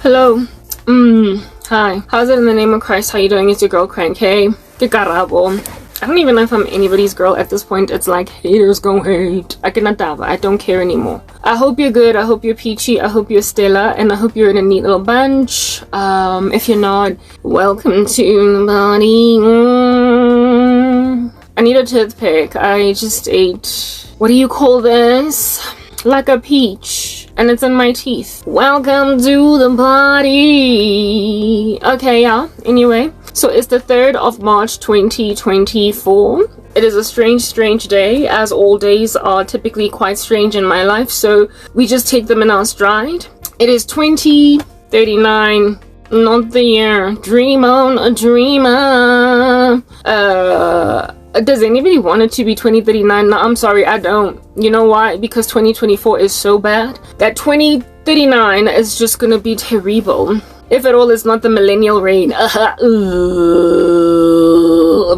Hello. Hi. How's it in the name of Christ? How you doing? It's your girl Crank. Hey. Karabo. I don't even know if I'm anybody's girl at this point. It's like haters gon' hate. I cannot die. I don't care anymore. I hope you're good. I hope you're peachy. I hope you're Stella. And I hope you're in a neat little bunch. If you're not, welcome to the body. I need a toothpick. I just ate, what do you call this? Like a peach. And it's in my teeth. Welcome to the party. Okay, yeah. Anyway, so it's the 3rd of March 2024. It is a strange day, as all days are typically quite strange in my life, so we just take them in our stride. It is 2039, not the year. Dream on a dreamer. Does anybody want it to be 2039? No, I'm sorry, I don't. You know why? Because 2024 is so bad that 2039 is just gonna be terrible. If at all, it's not the millennial reign.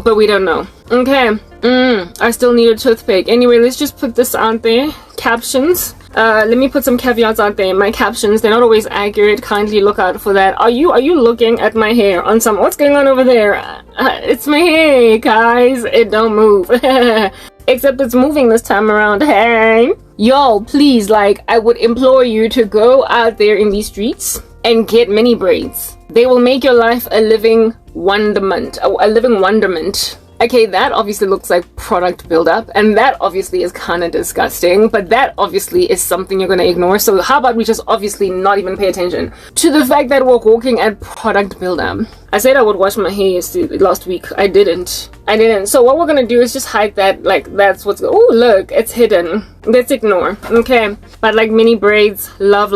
But we don't know. Okay. I still need a toothpick. Anyway, let's just put this out there. Captions. Let me put some caveats out there. My captions, they're not always accurate. Kindly look out for that. Are you looking at my hair on some... What's going on over there? It's my hair, guys. It don't move. Except it's moving this time around. Hey. Y'all, please, like, I would implore you to go out there in these streets and get mini braids. They will make your life a living wonderment. A living wonderment. Okay, that obviously looks like product buildup, and that obviously is kind of disgusting, but that obviously is something you're going to ignore. So how about we just obviously not even pay attention to the fact that we're walking at product buildup. I said I would wash my hair last week. I didn't. So what we're going to do is just hide that, like, that's what's... Oh, look, it's hidden. Let's ignore. Okay, but like mini braids, love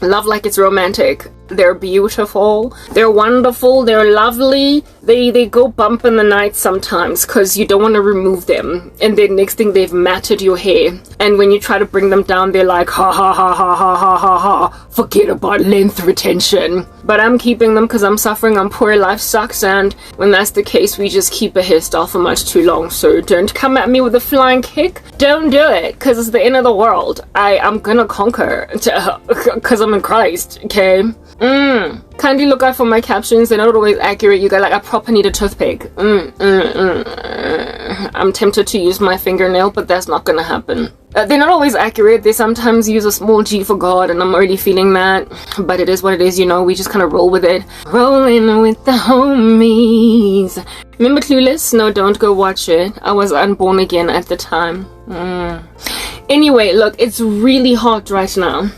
like it's romantic. They're beautiful, they're wonderful, they're lovely. They go bump in the night sometimes because you don't want to remove them, and then next thing they've matted your hair, and when you try to bring them down, they're like ha ha ha ha ha ha ha ha, forget about length retention. But I'm keeping them because I'm suffering, I'm poor, life sucks, and when that's the case, we just keep a hairstyle for much too long. So don't come at me with a flying kick. Don't do it, because it's the end of the world. I'm gonna conquer because I'm in Christ. Okay. Kindly look out for my captions. They're not always accurate. You got like, I proper need a toothpick. I'm tempted to use my fingernail, but that's not gonna happen. They're not always accurate. They sometimes use a small G for God, and I'm already feeling that. But it is what it is, you know. We just kind of roll with it. Rolling with the homies. Remember Clueless? No, don't go watch it. I was unborn again at the time. Anyway, look, it's really hot right now.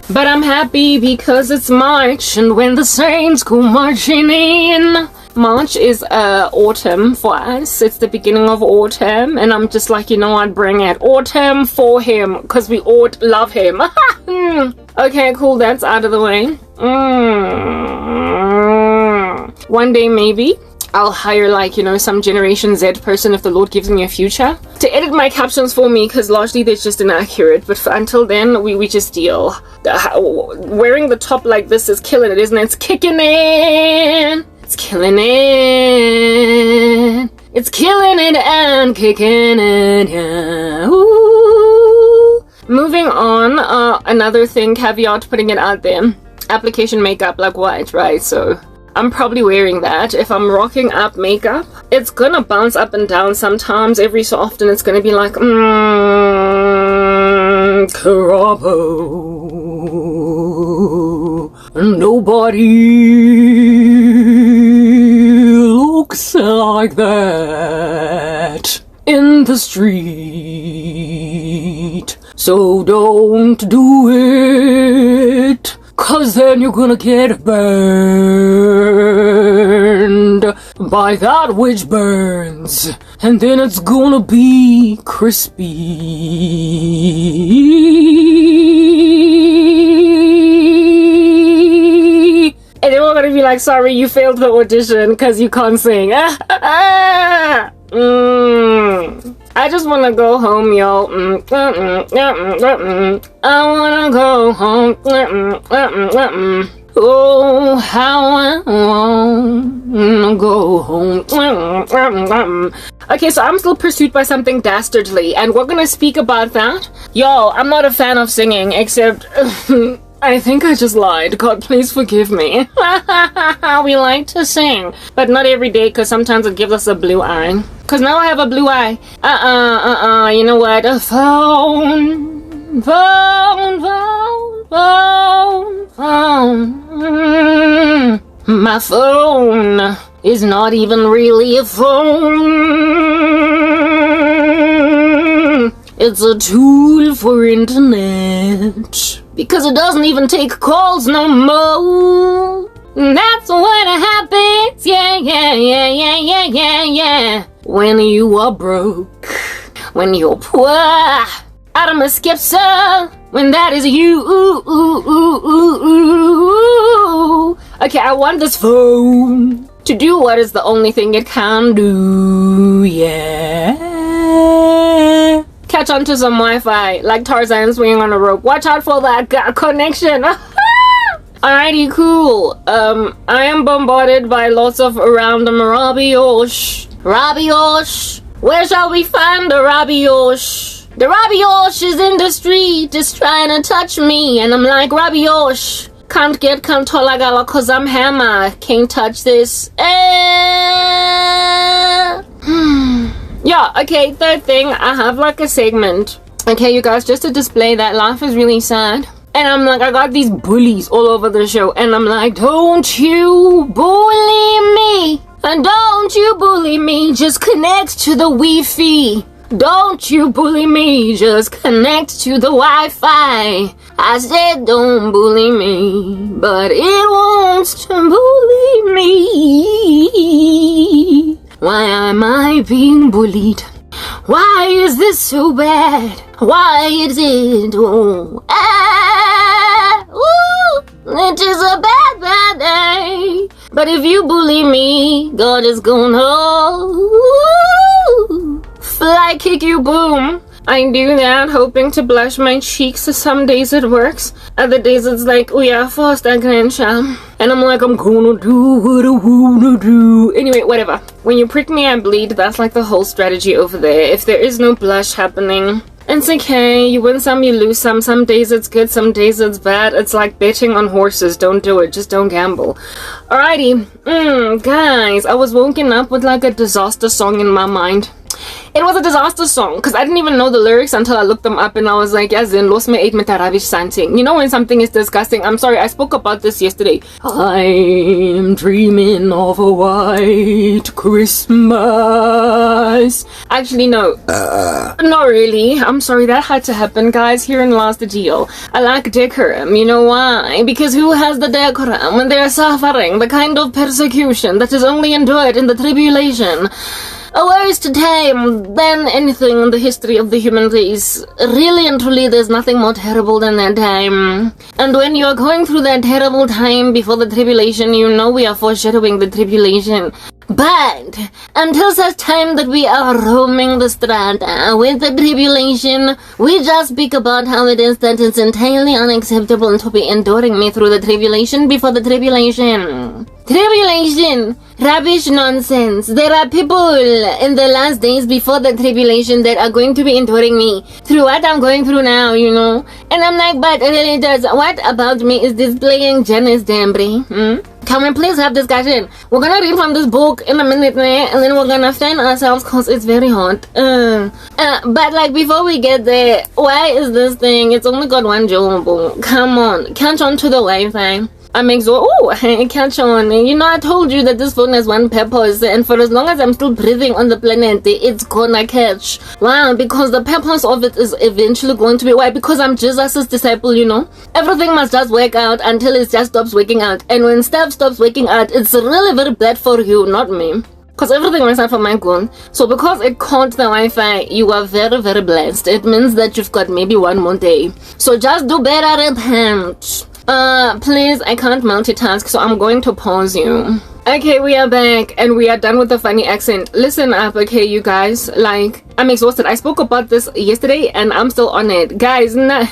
But I'm happy because it's March, and when the saints go marching in. March is autumn for us. It's the beginning of autumn, and I'm just like, you know what, bring it. Autumn for him, because we ought love him. Okay, cool, that's out of the way. One day maybe I'll hire, like, you know, some Generation Z person, if the Lord gives me a future, to edit my captions for me, because largely they're just inaccurate. But until then, we just deal. Wearing the top like this is killing it, isn't it? It's kicking in. It's killing it. It's killing it and kicking it. Yeah. Ooh. Moving on, another thing, caveat, putting it out there. Application makeup, like what, right? So I'm probably wearing that. If I'm rocking up makeup, it's gonna bounce up and down sometimes. Every so often it's gonna be like, Karabo. Nobody looks like that in the street. So don't do it, 'cause then you're gonna get burned by that which burns, and then it's gonna be crispy. And then we're gonna be like, sorry, you failed the audition because you can't sing. I just wanna go home, yo. I wanna go home. Oh, how I wanna go home. Okay, so I'm still pursued by something dastardly, and we're gonna speak about that. Yo, I'm not a fan of singing, except I think I just lied. God, please forgive me. We like to sing, but not every day, because sometimes it gives us a blue eye. Because now I have a blue eye. You know what? A phone. My phone is not even really a phone. It's a tool for internet. Because it doesn't even take calls no more. That's what happens. Yeah. When you are broke. When you're poor. Adam escapes when that is you. Okay, I want this phone to do what is the only thing it can do. Yeah. Catch on to some Wi-Fi, like Tarzan swinging on a rope. Watch out for that connection. Alrighty, cool. I am bombarded by lots of random rabiosh. Where shall we find the rabiosh? The rabiosh is in the street, just trying to touch me. And I'm like, rabiosh, can't get kantolagala cause I'm hammer. Can't touch this. Yeah, okay, third thing, I have like a segment. Okay, you guys, just to display that life is really sad. And I'm like, I got these bullies all over the show. And I'm like, don't you bully me. And don't you bully me, just connect to the Wi-Fi. Don't you bully me, just connect to the Wi-Fi. I said don't bully me, but it wants to bully me. Why am I being bullied? Why is this so bad? Why is it? It is a bad day. But if you bully me, God is gonna fly kick you, boom. I do that hoping to blush my cheeks. Some days it works, other days it's like, oh yeah, fast grandchild. And I'm like, I'm gonna do what I wanna do. Anyway, whatever. When you prick me, I bleed. That's like the whole strategy over there. If there is no blush happening, it's okay. You win some, you lose some. Some days it's good, some days it's bad. It's like betting on horses. Don't do it. Just don't gamble. Alrighty. Guys, I was woken up with like a disaster song in my mind. It was a disaster song because I didn't even know the lyrics until I looked them up, and I was like, yes, then lost me 8 met rubbish something. You know when something is disgusting? I'm sorry, I spoke about this yesterday. I'm dreaming of a white Christmas. Actually, no. Not really. I'm sorry, that had to happen, guys. Herein lies the deal. I like decorum. You know why? Because who has the decorum when they are suffering the kind of persecution that is only endured in the tribulation? A worse time than anything in the history of the human race. Really and truly, there's nothing more terrible than that time. And when you're going through that terrible time before the tribulation, you know we are foreshadowing the tribulation. But until such time that we are roaming the strata with the tribulation, we just speak about how it is that it's entirely unacceptable to be enduring me through the tribulation before the tribulation. Tribulation! Rubbish nonsense. There are people in the last days before the tribulation that are going to be enduring me through what I'm going through now, you know. And I'm like, but really does what about me is displaying Janice Dambry? Can we please have discussion? We're gonna read from this book in a minute, and then we're gonna fan ourselves because it's very hot. But like before we get there, why is this thing? It's only got one job. Come on, catch on to the Wi-Fi. I'm exhausted. Oh, catch on. You know, I told you that this phone has one purpose, and for as long as I'm still breathing on the planet, it's gonna catch. Wow, because the purpose of it is eventually going to be why? Because I'm Jesus' disciple, you know. Everything must just work out until it just stops working out. And when stuff stops working out, it's really very bad for you, not me. Because everything works out for my good. So because it caught the Wi-Fi, you are very, very blessed. It means that you've got maybe one more day. So just do better, repent. Please, I can't multitask, so I'm going to pause you. Okay, we are back, and we are done with the funny accent. Listen up, okay, you guys. Like, I'm exhausted. I spoke about this yesterday, and I'm still on it. Guys, no.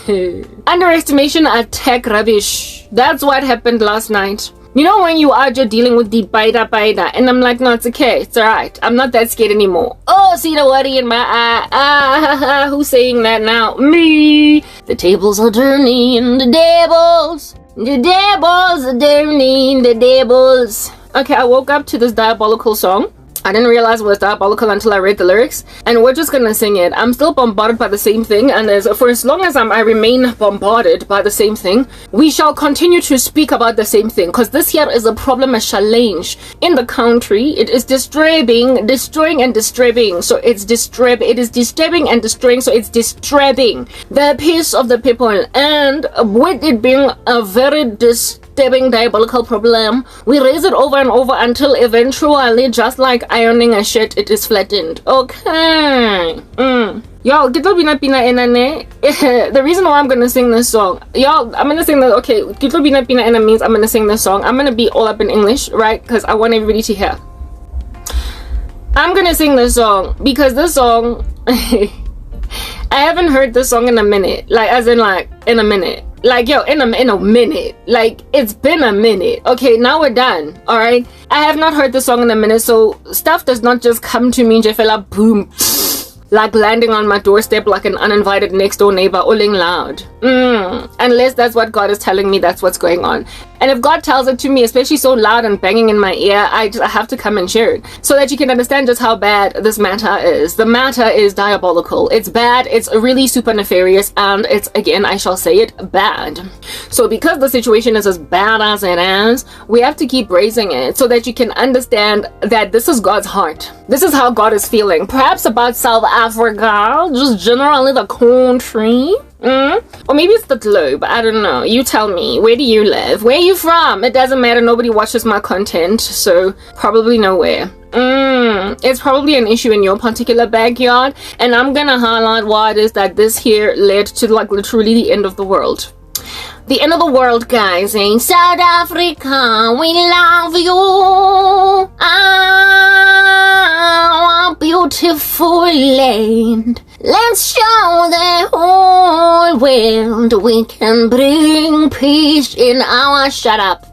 Underestimation attack rubbish. That's what happened last night. You know when you are just dealing with the bida, and I'm like, no, it's okay, it's alright. I'm not that scared anymore. Oh, see the worry in my eye. Who's saying that now? Me. The tables are turning, the devils are turning, the devils. Okay, I woke up to this diabolical song. I didn't realize it was diabolical until I read the lyrics, and we're just gonna sing it. I'm still bombarded by the same thing, and for as long as I remain bombarded by the same thing, we shall continue to speak about the same thing, because this here is a problem, a challenge in the country. It is destroying and disturbing, so it's it is disturbing and destroying, so it's disturbing the peace of the people, and with it being a very disturbing diabolical problem, we raise it over and over until eventually, just like ironing a shirt, it is flattened. Okay. Y'all, Kitlo Bina Pina Enane. The reason why I'm gonna sing this song, y'all, I'm gonna sing that. Okay, Kitlo Bina Pina Ena means I'm gonna sing this song. I'm gonna be all up in English, right? Because I want everybody to hear. I'm gonna sing this song because this song I haven't heard this song in a minute. Like, as in, like, in a minute. Like, yo, in a minute. Like, it's been a minute. Okay, now we're done. Alright? I have not heard the song in a minute, so stuff does not just come to me, Jeffella, boom, like landing on my doorstep like an uninvited next door neighbor, ulling loud. Unless that's what God is telling me, that's what's going on. And if God tells it to me, especially so loud and banging in my ear, I have to come and share it so that you can understand just how bad this matter is. The matter is diabolical. It's bad. It's really super nefarious. And it's, again, I shall say it, bad. So because the situation is as bad as it is, we have to keep raising it so that you can understand that this is God's heart. This is how God is feeling. Perhaps about South Africa, just generally the country. Or maybe it's the globe. I don't know. You tell me. Where do you live? Where are you from? It doesn't matter. Nobody watches my content, so probably nowhere. It's probably an issue in your particular backyard, and I'm gonna highlight why it is that this here led to, like, literally the end of the world. The end of the world, guys. In South Africa, we love you. Our beautiful land. Let's show the whole world we can bring peace in our shut up.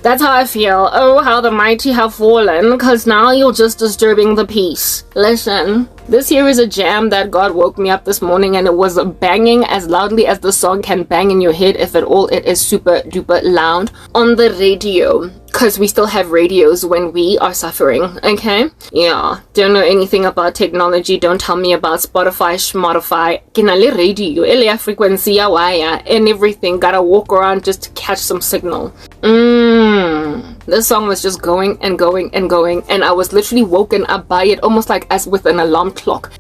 That's how I feel. Oh, how the mighty have fallen, cause now you're just disturbing the peace. Listen, this here is a jam that God woke me up this morning, and it was banging as loudly as the song can bang in your head. If at all, it is super duper loud on the radio. Because we still have radios when we are suffering, okay? Yeah, don't know anything about technology. Don't tell me about Spotify, Schmodify. Kinale radio, ele frequency, wire, and everything. Gotta walk around just to catch some signal. This song was just going and going and going, and I was literally woken up by it, almost like as with an alarm clock.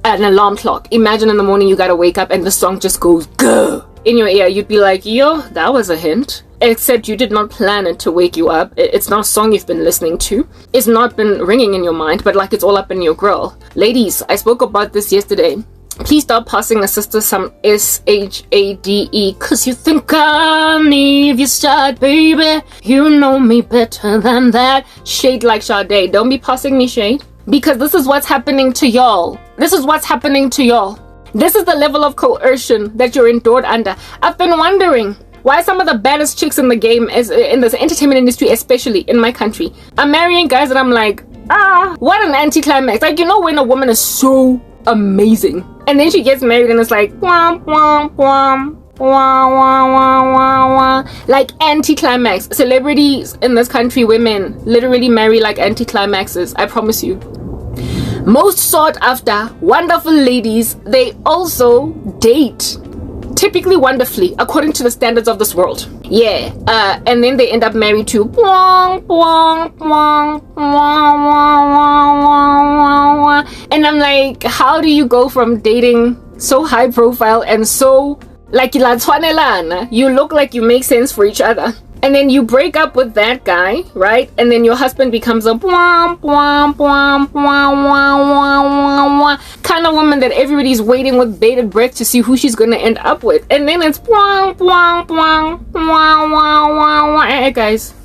Imagine in the morning you gotta wake up and the song just goes, go in your ear. You'd be like, yo, that was a hint. Except you did not plan it to wake you up. It's not a song you've been listening to. It's not been ringing in your mind, but like it's all up in your grill. Ladies, I spoke about this yesterday. Please stop passing a sister some SHADE, cause you think I need you start, baby. You know me better than that. Shade like Sade. Don't be passing me shade, because this is what's happening to y'all. This is what's happening to y'all. This is the level of coercion that you're endured under. I've been wondering why some of the baddest chicks in the game, is in the entertainment industry, especially in my country, are marrying guys that I'm like, what an anticlimax. Like, you know when a woman is so amazing and then she gets married and it's like, wah, wah, wah, wah, wah, wah, wah, wah. Like anticlimax. Celebrities in this country, women, literally marry like anticlimaxes. I promise you. Most sought after, wonderful ladies, they also date. Typically wonderfully, according to the standards of this world. Yeah, and then they end up married to and I'm like, how do you go from dating so high profile and so like you look like you make sense for each other, and then you break up with that guy, right? And then your husband becomes a kind of woman that everybody's waiting with bated breath to see who she's gonna end up with. And then it's Hey guys,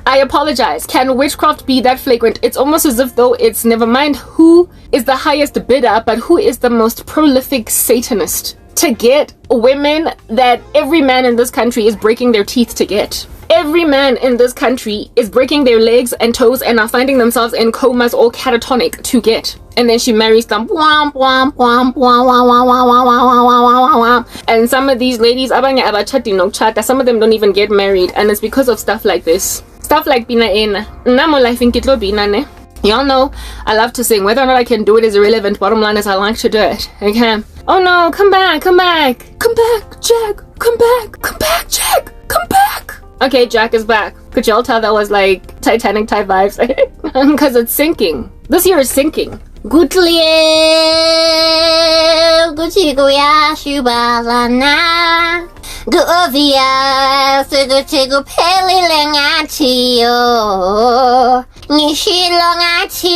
I apologize. Can witchcraft be that flagrant? It's almost as if though it's never mind who is the highest bidder, but who is the most prolific Satanist. to get women that every man in this country is breaking their teeth to get. Every man in this country is breaking their legs and toes and are finding themselves in comas or catatonic to get. And then she marries them. And some of these ladies, some of them don't even get married. And it's because of stuff like this. Stuff like Bina Ena. Namo life in Kitlo Bina ne. Y'all know I love to sing. Whether or not I can do it is irrelevant. Bottom line is I like to do it. Okay. Oh no, come back, come back. Come back, Jack. Come back. Come back, Jack. Come back. Okay, Jack is back. Could y'all tell that was like Titanic type vibes? Because it's sinking. This here is sinking. Gutliel, Gutiguya, Shubalana, Govia, Figutigo Peli Lengatio, Nishilongati,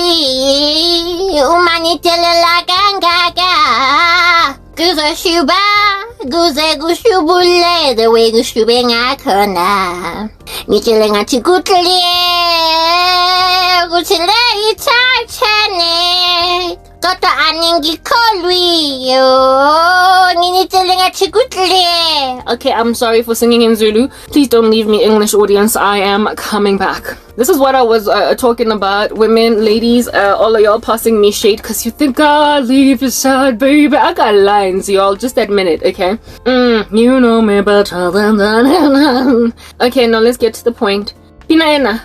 Umanitela Gangaga, Guza Shuba, Guze Gushubule, the way Gushubing Akona, Nichilangati Gutliel, Gutilei Titanic. Kata aningi kolwi Okay, I'm sorry for singing in Zulu. Please don't leave me, English audience. I am coming back. This is what I was talking about. Women, ladies, all of y'all passing me shade because you think I leave your side, baby. I got lines, y'all. Just admit it, okay? You know me better than that. Okay, now let's get to the point. Pinaena.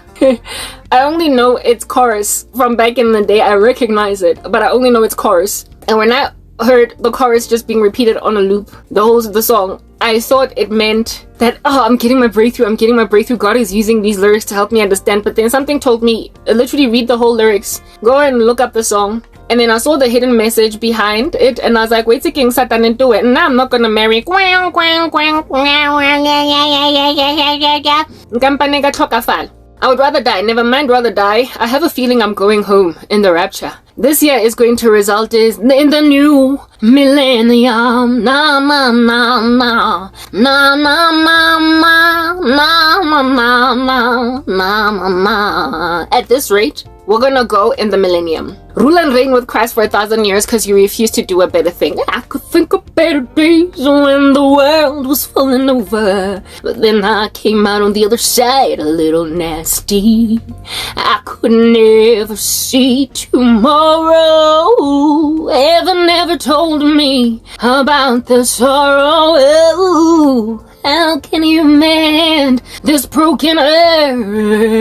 I only know its chorus from back in the day. I recognize it, but I only know its chorus. And when I heard the chorus just being repeated on a loop the whole of the song, I thought it meant that, oh, I'm getting my breakthrough, I'm getting my breakthrough. God is using these lyrics to help me understand. But then something told me, literally read the whole lyrics, go and look up the song. And then I saw the hidden message behind it, and I was like, wait, taking Satan into it. And now I'm not gonna marry. I would rather die. Never mind, rather die. I have a feeling I'm going home in the rapture. This year is going to result in the new millennium. Na na na na na na na na na na na na na. At this rate, we're gonna go in the millennium. Rule and reign with Christ for 1,000 years because you refuse to do a better thing. I could think of better days when the world was falling over. But then I came out on the other side a little nasty. I could never see tomorrow. Heaven never told me about the sorrow. How can you mend this broken earth?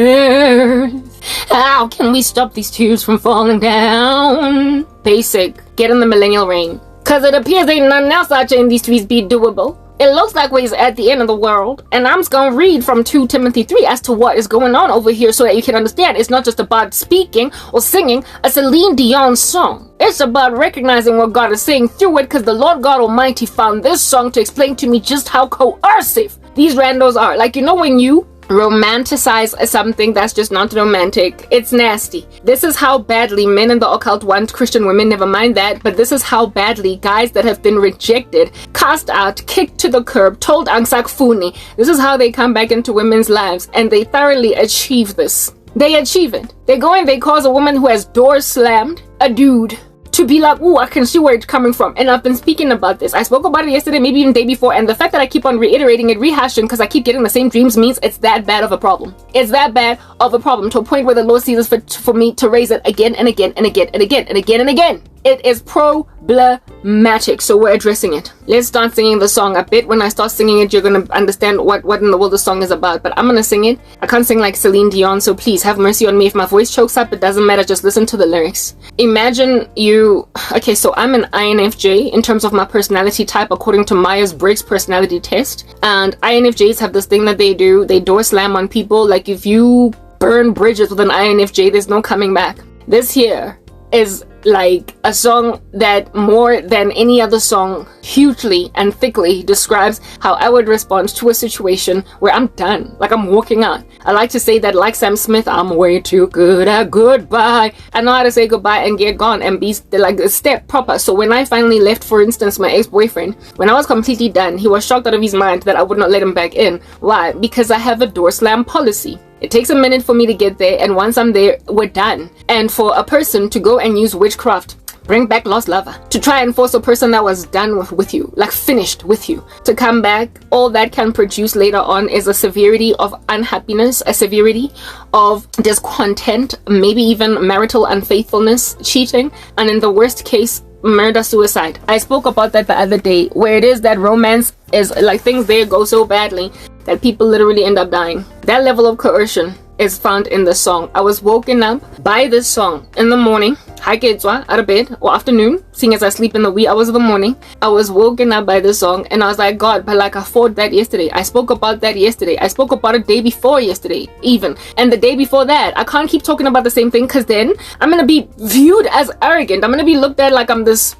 How can we stop these tears from falling down? Basic. Get in the millennial reign. Cause it appears ain't nothing else out here in these streets be doable. It looks like we're at the end of the world. And I'm just gonna read from 2 Timothy 3 as to what is going on over here so that you can understand it's not just about speaking or singing a Celine Dion song. It's about recognizing what God is saying through it, because the Lord God Almighty found this song to explain to me just how coercive these randos are. Like, you know when you romanticize something that's just not romantic, it's nasty. This is how badly men in the occult want Christian women. Never mind that, but this is how badly guys that have been rejected, cast out, kicked to the curb, told angsak funi, this is how they come back into women's lives, and they thoroughly achieve this. They achieve it. They go and they cause a woman who has doors slammed, a dude, to be like, ooh, I can see where it's coming from. And I've been speaking about this. I spoke about it yesterday, maybe even the day before. And the fact that I keep on reiterating it, rehashing, because I keep getting the same dreams means it's that bad of a problem. It's that bad of a problem to a point where the Lord sees us for me to raise it again and again and again and again and again and again. It is problematic, so we're addressing it. Let's start singing the song a bit. When I start singing it, you're going to understand what in the world the song is about. But I'm going to sing it. I can't sing like Celine Dion, so please have mercy on me if my voice chokes up. It doesn't matter, just listen to the lyrics. Imagine you... Okay, so I'm an INFJ in terms of my personality type according to Myers-Briggs personality test. And INFJs have this thing that they do. They door slam on people. Like if you burn bridges with an INFJ, there's no coming back. This here is like a song that more than any other song hugely and thickly describes how I would respond to a situation where I'm done, like I'm walking out. I like to say that, like Sam Smith, I'm way too good at goodbye. I know how to say goodbye and get gone and be like a step proper. So when I finally left, for instance, my ex-boyfriend, when I was completely done, he was shocked out of his mind that I would not let him back in. Why? Because I have a door slam policy. It takes a minute for me to get there, and once I'm there, we're done. And for a person to go and use witchcraft bring back lost lover, to try and force a person that was done with you, like finished with you, to come back. All that can produce later on is a severity of unhappiness, a severity of discontent, maybe even marital unfaithfulness, cheating, and in the worst case, murder, suicide. I spoke about that the other day, where it is that romance is like things there go so badly that people literally end up dying. That level of coercion is found in the song. I was woken up by this song in the morning, out of bed, or afternoon, seeing as I sleep in the wee hours of the morning. I was woken up by this song and I was like, God, but like I fought that yesterday. I spoke about that yesterday. I spoke about it day before yesterday even. And the day before that. I can't keep talking about the same thing, because then I'm going to be viewed as arrogant. I'm going to be looked at like I'm this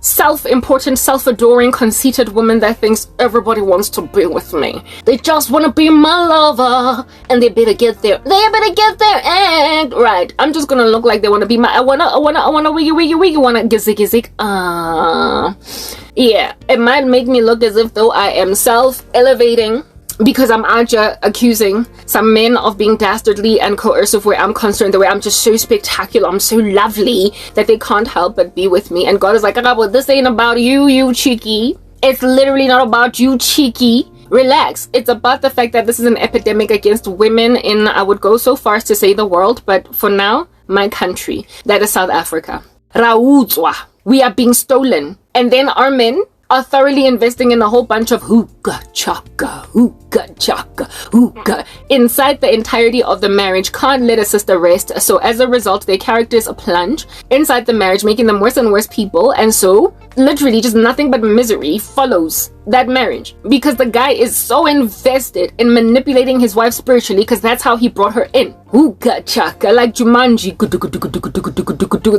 self-important, self-adoring, conceited woman that thinks everybody wants to be with me. They just want to be my lover, and they better get there. They better get there, and right. I'm just gonna look like they want to be my. I wanna wiggy, wanna gizzy. Yeah, it might make me look as if though I am self-elevating, because I'm out here accusing some men of being dastardly and coercive, where I'm concerned, the way I'm just so spectacular, I'm so lovely, that they can't help but be with me. And God is like, Karabo, this ain't about you, you cheeky. It's literally not about you, cheeky. Relax. It's about the fact that this is an epidemic against women in, I would go so far as to say the world, but for now, my country. That is South Africa. Rautswa. We are being stolen. And then our men are thoroughly investing in a whole bunch of hookah chaka inside the entirety of the marriage. Can't let a sister rest. So as a result, their characters plunge inside the marriage, making them worse and worse people. And so literally just nothing but misery follows that marriage, because the guy is so invested in manipulating his wife spiritually, because that's how he brought her in. Hookah chaka, like Jumanji.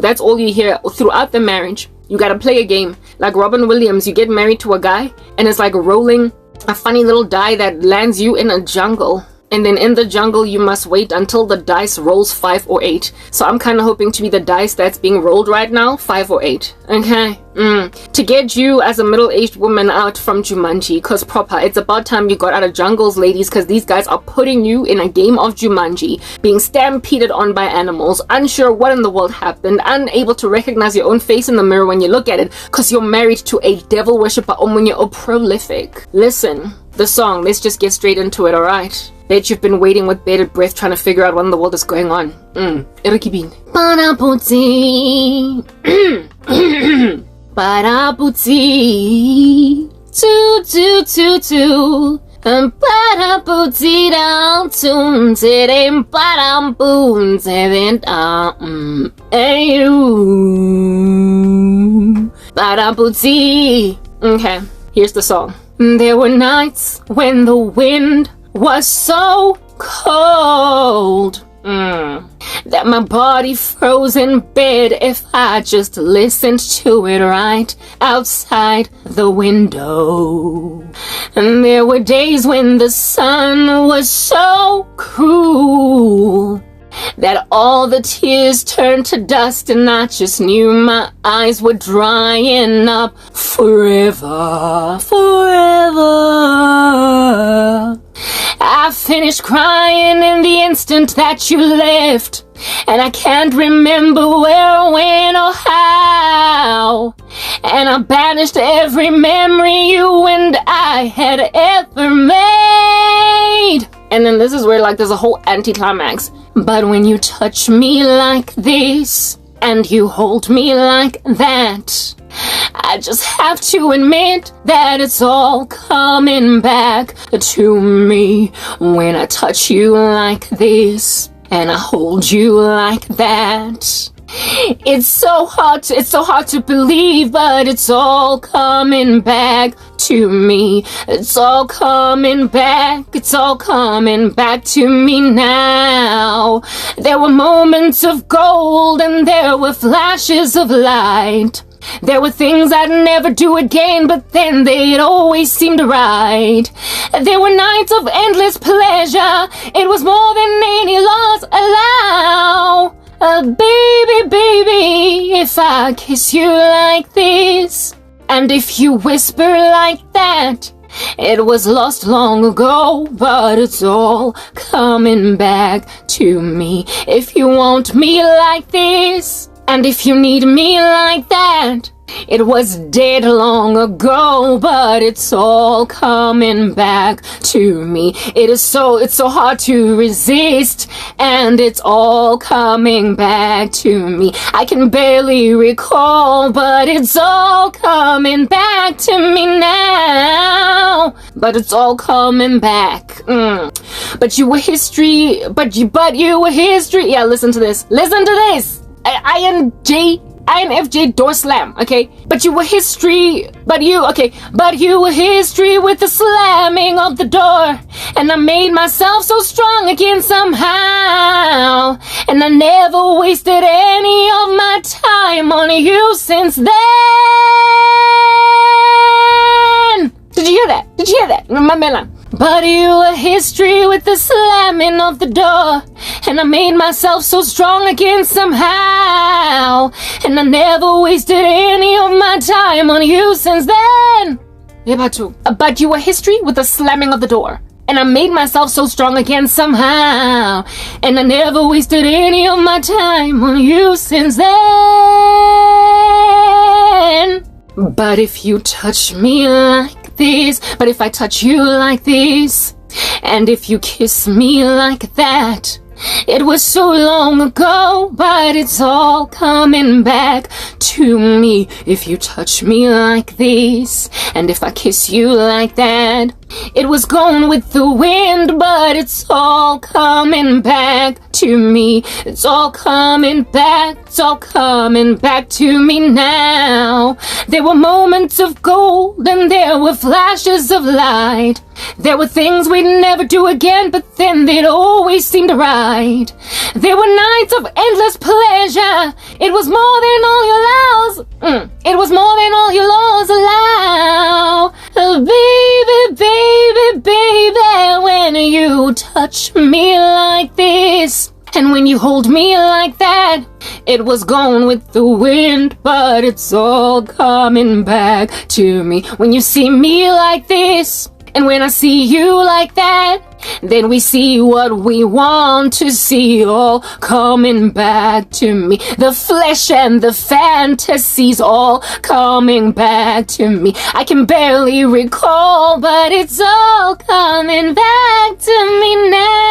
That's all you hear throughout the marriage. You gotta play a game. Like Robin Williams, you get married to a guy and it's like rolling a funny little die that lands you in a jungle. And then in the jungle, you must wait until the dice rolls 5 or 8. So I'm kind of hoping to be the dice that's being rolled right now, 5 or 8. Okay. To get you as a middle-aged woman out from Jumanji, because proper, it's about time you got out of jungles, ladies, because these guys are putting you in a game of Jumanji, being stampeded on by animals, unsure what in the world happened, unable to recognize your own face in the mirror when you look at it, because you're married to a devil worshipper omunye or prolific. Listen, the song, let's just get straight into it, alright? Bet you've been waiting with bated breath trying to figure out what in the world is going on. Irikibin. Paraputi. Paraputi. Tu. Paraputi down to zedem parampun zedent Paraputi. Okay, here's the song. There were nights when the wind was so cold that my body froze in bed if I just listened to it right outside the window. And there were days when the sun was so cruel that all the tears turned to dust, and I just knew my eyes were drying up forever. I finished crying in the instant that you left, and I can't remember where, when, or how. And I banished every memory you and I had ever made. And then this is where like there's a whole anticlimax. But when you touch me like this, and you hold me like that, I just have to admit that it's all coming back to me. When I touch you like this, and I hold you like that, it's so hard to believe, but it's all coming back to me. It's all coming back to me now. There were moments of gold and there were flashes of light. There were things I'd never do again, but then they'd always seemed right. There were nights of endless pleasure. It was more than any loss allow. Baby, if I kiss you like this, and if you whisper like that, it was lost long ago, but it's all coming back to me. If you want me like this, And if you need me like that, it was dead long ago, but it's all coming back to me. It's so hard to resist, and it's all coming back to me. I can barely recall, but it's all coming back to me now. But it's all coming back. But you were history, but you were history. Yeah, listen to this. Listen to this. INFJ door slam, okay? But you were history, but you were history with the slamming of the door. And I made myself so strong again somehow. And I never wasted any of my time on you since then. Did you hear that? Did you hear that? Remember? But you were history with the slamming of the door. And I made myself so strong again somehow. And I never wasted any of my time on you since then. But you were history with the slamming of the door. And I made myself so strong again somehow. And I never wasted any of my time on you since then. But if you touch me like this, but if I touch you like this, and if you kiss me like that, it was so long ago, but it's all coming back to me. If you touch me like this, and if I kiss you like that, it was gone with the wind, but it's all coming back to me. It's all coming back, it's all coming back to me now. There were moments of gold and there were flashes of light. There were things we'd never do again, but then they'd always seemed right. There were nights of endless pleasure. It was more than all your laws. It was more than all your laws allow. Baby, baby, baby, when you touch me like this, and when you hold me like that, it was gone with the wind, but it's all coming back to me. When you see me like this, and when I see you like that, then we see what we want to see, all coming back to me. The flesh and the fantasies all coming back to me. I can barely recall, but it's all coming back to me now.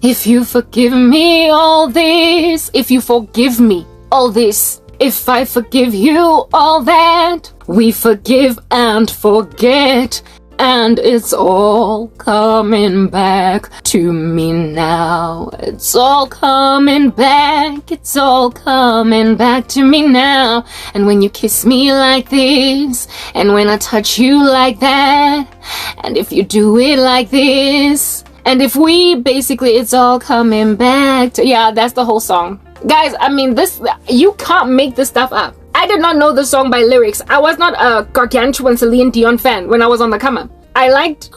If you forgive me all this, if you forgive me all this, if I forgive you all that, we forgive and forget, and it's all coming back to me now. It's all coming back, it's all coming back to me now. And when you kiss me like this, and when I touch you like that, and if you do it like this, and if we basically, it's all coming back to, yeah, that's the whole song. Guys, I mean, this, you can't make this stuff up. I did not know the song by lyrics. I was not a gargantuan Celine Dion fan when I was on the come up. I liked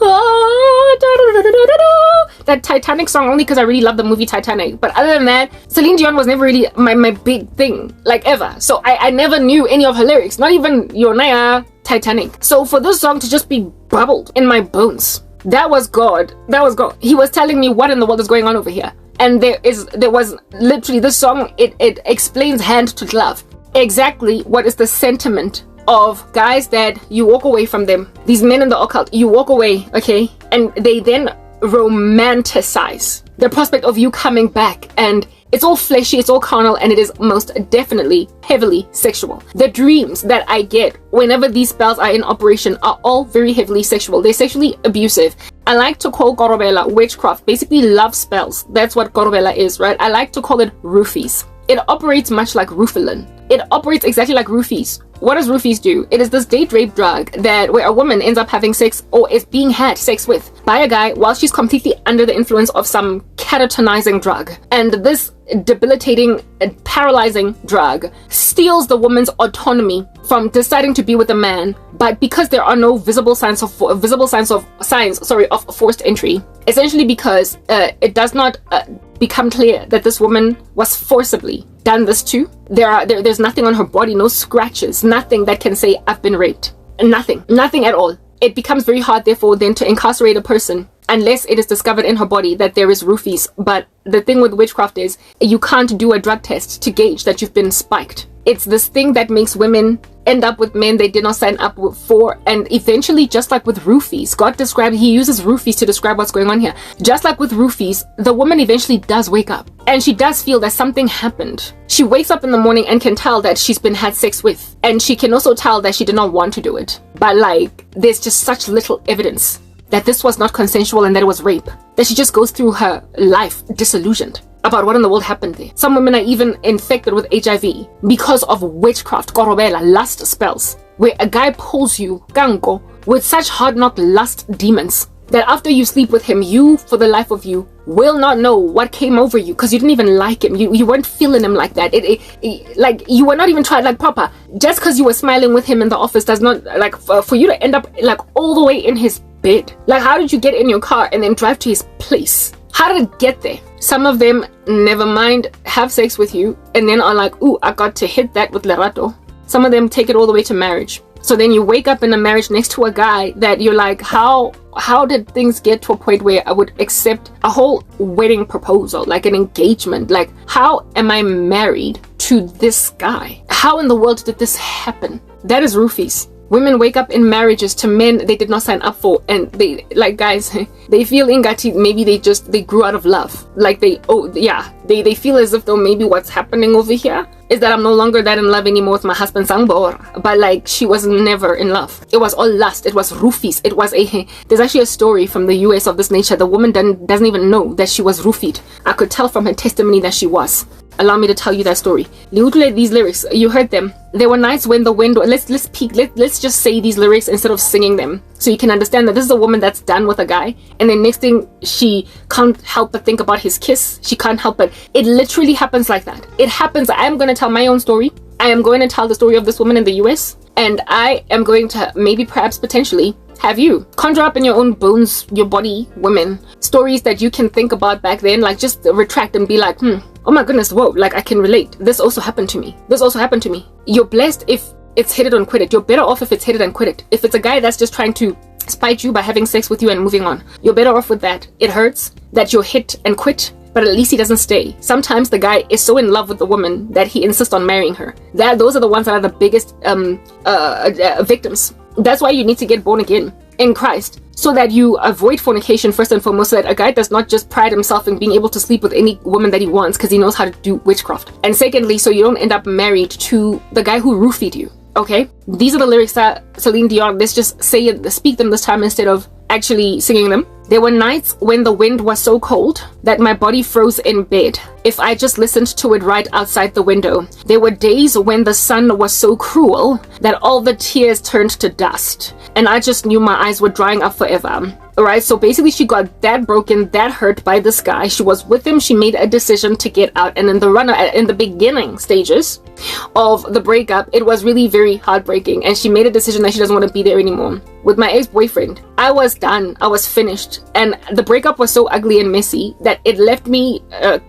that Titanic song only because I really love the movie Titanic. But other than that, Celine Dion was never really my big thing, like ever. So I never knew any of her lyrics, not even Yonaya Titanic. So for this song to just be bubbled in my bones, that was God. That was God. He was telling me what in the world is going on over here. And there was literally, this song, it explains hand to glove exactly what is the sentiment of guys that you walk away from them. These men in the occult, you walk away, okay? And they then romanticize the prospect of you coming back, and it's all fleshy, it's all carnal, and it is most definitely heavily sexual. The dreams that I get whenever these spells are in operation are all very heavily sexual. They're sexually abusive. I like to call Korobela witchcraft, basically love spells. That's what Korobela is, right? I like to call it roofies. It operates much like Rufalin. It operates exactly like roofies. What does roofies do? It is this date rape drug that where a woman ends up having sex or is being had sex with by a guy while she's completely under the influence of some catatonizing drug. And this debilitating and paralyzing drug steals the woman's autonomy from deciding to be with a man. But because there are no visible signs of forced entry, essentially because it does not become clear that this woman was forcibly done this to. There's nothing on her body, no scratches, nothing that can say I've been raped. Nothing at all. It becomes very hard, therefore, then to incarcerate a person unless it is discovered in her body that there is roofies. But the thing with witchcraft is you can't do a drug test to gauge that you've been spiked. It's this thing that makes women end up with men they did not sign up for, and eventually, just like with roofies, he uses roofies to describe what's going on here. Just like with roofies, the woman eventually does wake up, and she does feel that something happened. She wakes up in the morning and can tell that she's been had sex with, and she can also tell that she did not want to do it. But like, there's just such little evidence that this was not consensual and that it was rape, that she just goes through her life disillusioned about what in the world happened there. Some women are even infected with HIV because of witchcraft, korobela, lust spells, where a guy pulls you, gango, with such hard knock lust demons that after you sleep with him, you, for the life of you, will not know what came over you because you didn't even like him. You weren't feeling him like that. Like, you were not even trying, like, proper. Just because you were smiling with him in the office does not, like, for you to end up, like, all the way in his bed. Like, how did you get in your car and then drive to his place? How did it get there? Some of them, never mind, have sex with you and then are like, ooh, I got to hit that with Lerato. Some of them take it all the way to marriage. So then you wake up in a marriage next to a guy that you're like, how did things get to a point where I would accept a whole wedding proposal, like an engagement? Like, how am I married to this guy? How in the world did this happen? That is roofies. Women wake up in marriages to men they did not sign up for, and they, like, guys, they feel ingati, maybe they grew out of love. Like they feel as if though maybe what's happening over here is that I'm no longer that in love anymore with my husband Sangbor. But like, she was never in love. It was all lust. It was roofies. It was there's actually a story from the US of this nature. The woman doesn't even know that she was roofied. I could tell from her testimony that she was. Allow me to tell you that story. These lyrics, you heard them. There were nights when the wind, let's just say these lyrics instead of singing them, so you can understand that this is a woman that's done with a guy, and then next thing, she can't help but think about his kiss. She can't help but, it literally happens like that. It happens. I am going to tell my own story. I am going to tell the story of this woman in the US, and I am going to maybe, perhaps, potentially have you conjure up in your own bones, your body, women, stories that you can think about back then, like just retract and be like, oh my goodness, whoa, like I can relate. This also happened to me. This also happened to me. You're blessed if it's hit it and quit it. You're better off if it's hit it and quit it. If it's a guy that's just trying to spite you by having sex with you and moving on, you're better off with that. It hurts that you're hit and quit, but at least he doesn't stay. Sometimes the guy is so in love with the woman that he insists on marrying her. Those are the ones that are the biggest victims. That's why you need to get born again in Christ, so that you avoid fornication first and foremost, so that a guy does not just pride himself in being able to sleep with any woman that he wants because he knows how to do witchcraft. And secondly, so you don't end up married to the guy who roofied you. Okay? These are the lyrics that Celine Dion, let's just say it, speak them this time instead of actually singing them. There were nights when the wind was so cold that my body froze in bed if I just listened to it right outside the window. There were days when the sun was so cruel that all the tears turned to dust, and I just knew my eyes were drying up forever. Alright, so basically she got that broken, that hurt by this guy. She was with him, she made a decision to get out, and in the beginning stages of the breakup, it was really very heartbreaking, and she made a decision that she doesn't want to be there anymore. With my ex-boyfriend, I was done, I was finished, and the breakup was so ugly and messy that it left me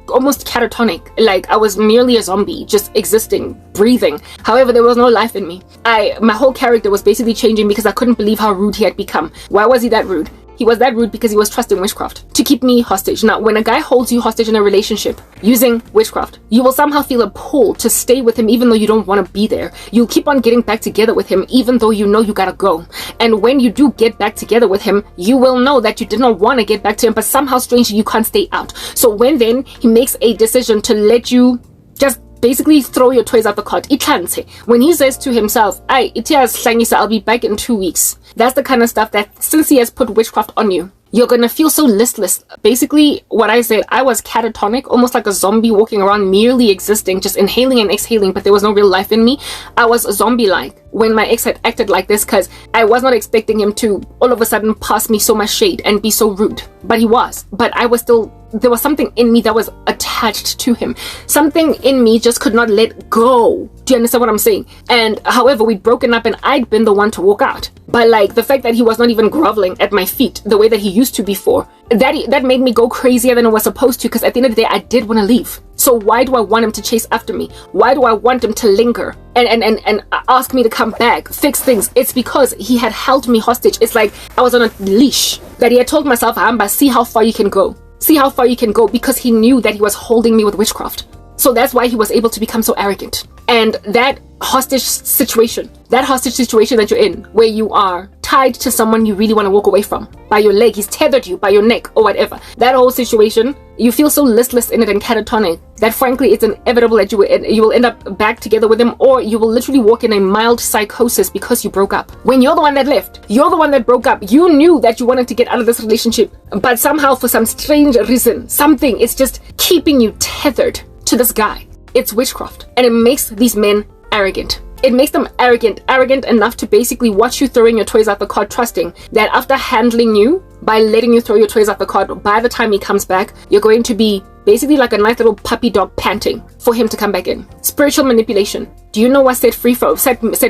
almost catatonic, like I was merely a zombie, just existing, breathing. However, there was no life in me. My whole character was basically changing because I couldn't believe how rude he had become. Why was he that rude? He was that rude because he was trusting witchcraft to keep me hostage. Now, when a guy holds you hostage in a relationship using witchcraft, you will somehow feel a pull to stay with him even though you don't want to be there. You'll keep on getting back together with him even though you know you gotta go. And when you do get back together with him, you will know that you did not want to get back to him, but somehow strangely you can't stay out. So when then he makes a decision to let you just basically throw your toys out the cot, when he says to himself, I'll be back in 2 weeks. That's the kind of stuff that, since he has put witchcraft on you, you're gonna feel so listless. Basically, what I said, I was catatonic, almost like a zombie walking around, merely existing, just inhaling and exhaling, but there was no real life in me. I was zombie-like when my ex had acted like this, because I was not expecting him to all of a sudden pass me so much shade and be so rude. But he was. But I was still, there was something in me that was attached to him. Something in me just could not let go. Do you understand what I'm saying? And however, we'd broken up and I'd been the one to walk out. But like, the fact that he was not even groveling at my feet the way that he used to before, that made me go crazier than it was supposed to, because at the end of the day, I did want to leave. So why do I want him to chase after me? Why do I want him to linger? and ask me to come back, fix things. It's because he had held me hostage. It's like I was on a leash that he had told myself, Amba, see how far you can go. See how far you can go, because he knew that he was holding me with witchcraft. So that's why he was able to become so arrogant. And that hostage situation that you're in, where you are tied to someone you really want to walk away from, by your leg, he's tethered you by your neck or whatever, that whole situation, you feel so listless in it and catatonic that frankly it's inevitable that you will end up back together with him, or you will literally walk in a mild psychosis because you broke up. When you're the one that left, you're the one that broke up, you knew that you wanted to get out of this relationship, but somehow for some strange reason, something is just keeping you tethered to this guy. It's witchcraft, and it makes these men arrogant. It makes them arrogant enough to basically watch you throwing your toys out the cart, trusting that after handling you, by letting you throw your toys out the cart, by the time he comes back, you're going to be basically like a nice little puppy dog panting for him to come back in. Spiritual manipulation. Do you know what set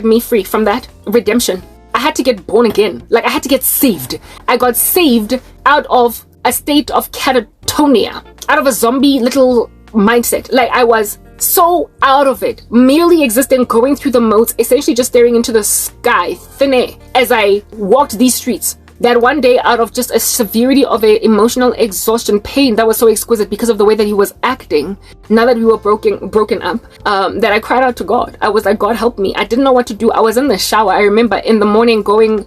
me free from that? Redemption. I had to get born again. Like, I had to get saved. I got saved out of a state of catatonia, out of a zombie little mindset. Like, I was so out of it, merely existing, going through the modes, essentially just staring into the sky, thin air, as I walked these streets. That one day, out of just a severity of a emotional exhaustion, pain that was so exquisite because of the way that he was acting, now that we were broken up, that I cried out to God. I was like, God, help me. I didn't know what to do. I was in the shower. I remember in the morning going,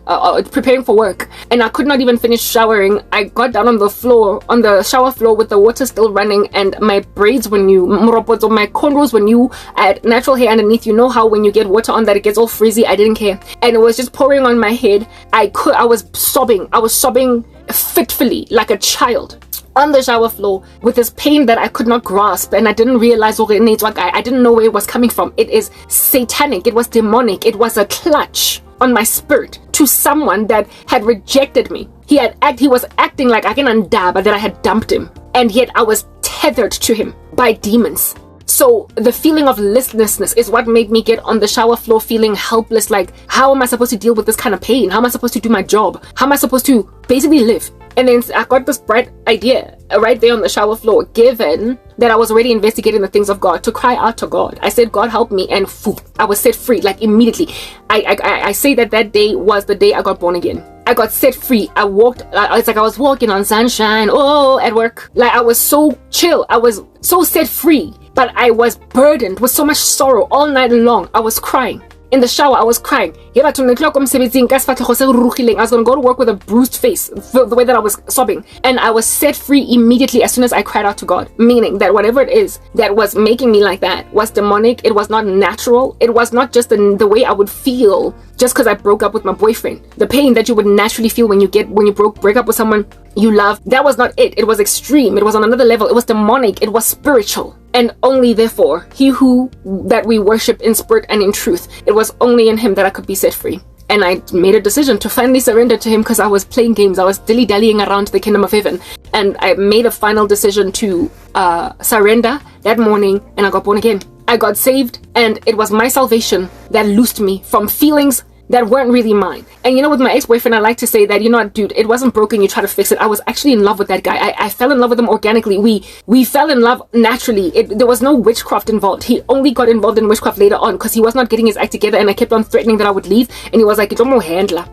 preparing for work, and I could not even finish showering. I got down on the shower floor with the water still running, and my braids were new, my cornrows were new. I had natural hair underneath. You know how when you get water on that, it gets all frizzy. I didn't care. And it was just pouring on my head. I was sobbing fitfully like a child on the shower floor with this pain that I could not grasp, and I didn't realize I didn't know where it was coming from. It is satanic, it was demonic, it was a clutch on my spirit to someone that had rejected me. He was acting like I can undab, but that I had dumped him, and yet I was tethered to him by demons. So the feeling of listlessness is what made me get on the shower floor feeling helpless. Like, how am I supposed to deal with this kind of pain? How am I supposed to do my job? How am I supposed to basically live? And then I got this bright idea right there on the shower floor, given that I was already investigating the things of God, to cry out to God. I said, God, help me, and I was set free, like immediately. I say that day was the day I got born again. I got set free. I walked, it's like I was walking on sunshine, at work. Like, I was so chill. I was so set free. But I was burdened with so much sorrow all night long. I was crying. In the shower, I was crying. I was going to go to work with a bruised face, the way that I was sobbing. And I was set free immediately as soon as I cried out to God. Meaning that whatever it is that was making me like that was demonic. It was not natural. It was not just the way I would feel just because I broke up with my boyfriend. The pain that you would naturally feel when you break up with someone you love. That was not it. It was extreme. It was on another level. It was demonic. It was spiritual. And only therefore, he that we worship in spirit and in truth, it was only in him that I could be set free. And I made a decision to finally surrender to him, because I was playing games. I was dilly-dallying around the kingdom of heaven. And I made a final decision to surrender that morning, and I got born again. I got saved, and it was my salvation that loosed me from feelings that weren't really mine. And with my ex-boyfriend, I like to say that, dude, it wasn't broken, you try to fix it. I was actually in love with that guy. I fell in love with him organically. We fell in love naturally. There was no witchcraft involved. He only got involved in witchcraft later on because he was not getting his act together, and I kept on threatening that I would leave, and he was like, "Don't handler."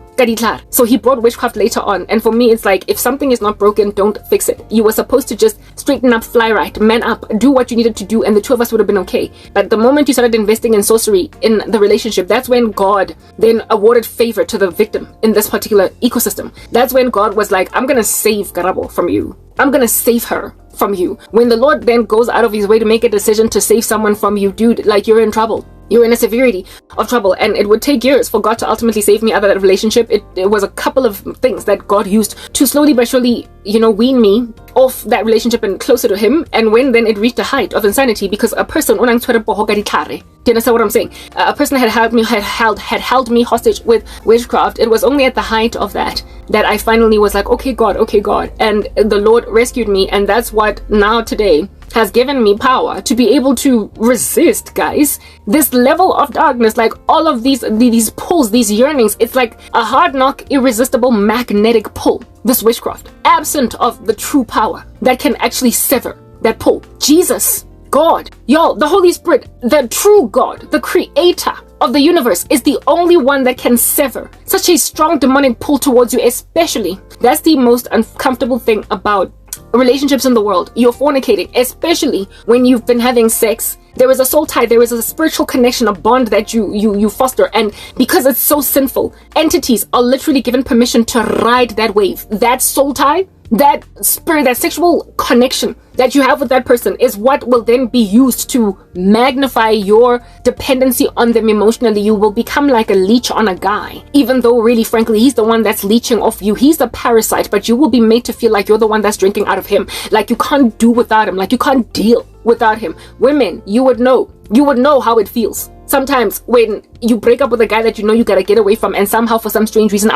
So he brought witchcraft later on, and for me it's like, if something is not broken, don't fix it. You were supposed to just straighten up, fly right, man up, do what you needed to do, and the two of us would have been okay. But the moment you started investing in sorcery in the relationship, that's when God then awarded favor to the victim in this particular ecosystem. That's when God was like, I'm gonna save Karabo from you. I'm gonna save her from you. When the Lord then goes out of his way to make a decision to save someone from you, dude, like, you're in trouble. You're in a severity of trouble, and it would take years for God to ultimately save me out of that relationship. It was a couple of things that God used to slowly but surely, wean me off that relationship and closer to him. And when then it reached a height of insanity, because a person, do you understand what I'm saying? A person had held me hostage with witchcraft. It was only at the height of that I finally was like, okay God, and the Lord rescued me. And that's what now today has given me power to be able to resist, guys, this level of darkness. Like, all of these pulls, these yearnings, it's like a hard knock, irresistible magnetic pull, this witchcraft, absent of the true power that can actually sever that pull. Jesus God. Y'all, the Holy Spirit, the true God, the creator of the universe, is the only one that can sever such a strong demonic pull towards you, especially. That's the most uncomfortable thing about relationships in the world. You're fornicating, especially when you've been having sex. There is a soul tie, there is a spiritual connection, a bond that you foster, and because it's so sinful, entities are literally given permission to ride that wave. That soul tie, that spirit, that sexual connection that you have with that person is what will then be used to magnify your dependency on them emotionally. You will become like a leech on a guy, even though really frankly he's the one that's leeching off you. He's the parasite, but you will be made to feel like you're the one that's drinking out of him, like you can't do without him, like you can't deal without him. Women, you would know how it feels sometimes when you break up with a guy that you know you gotta get away from, and somehow for some strange reason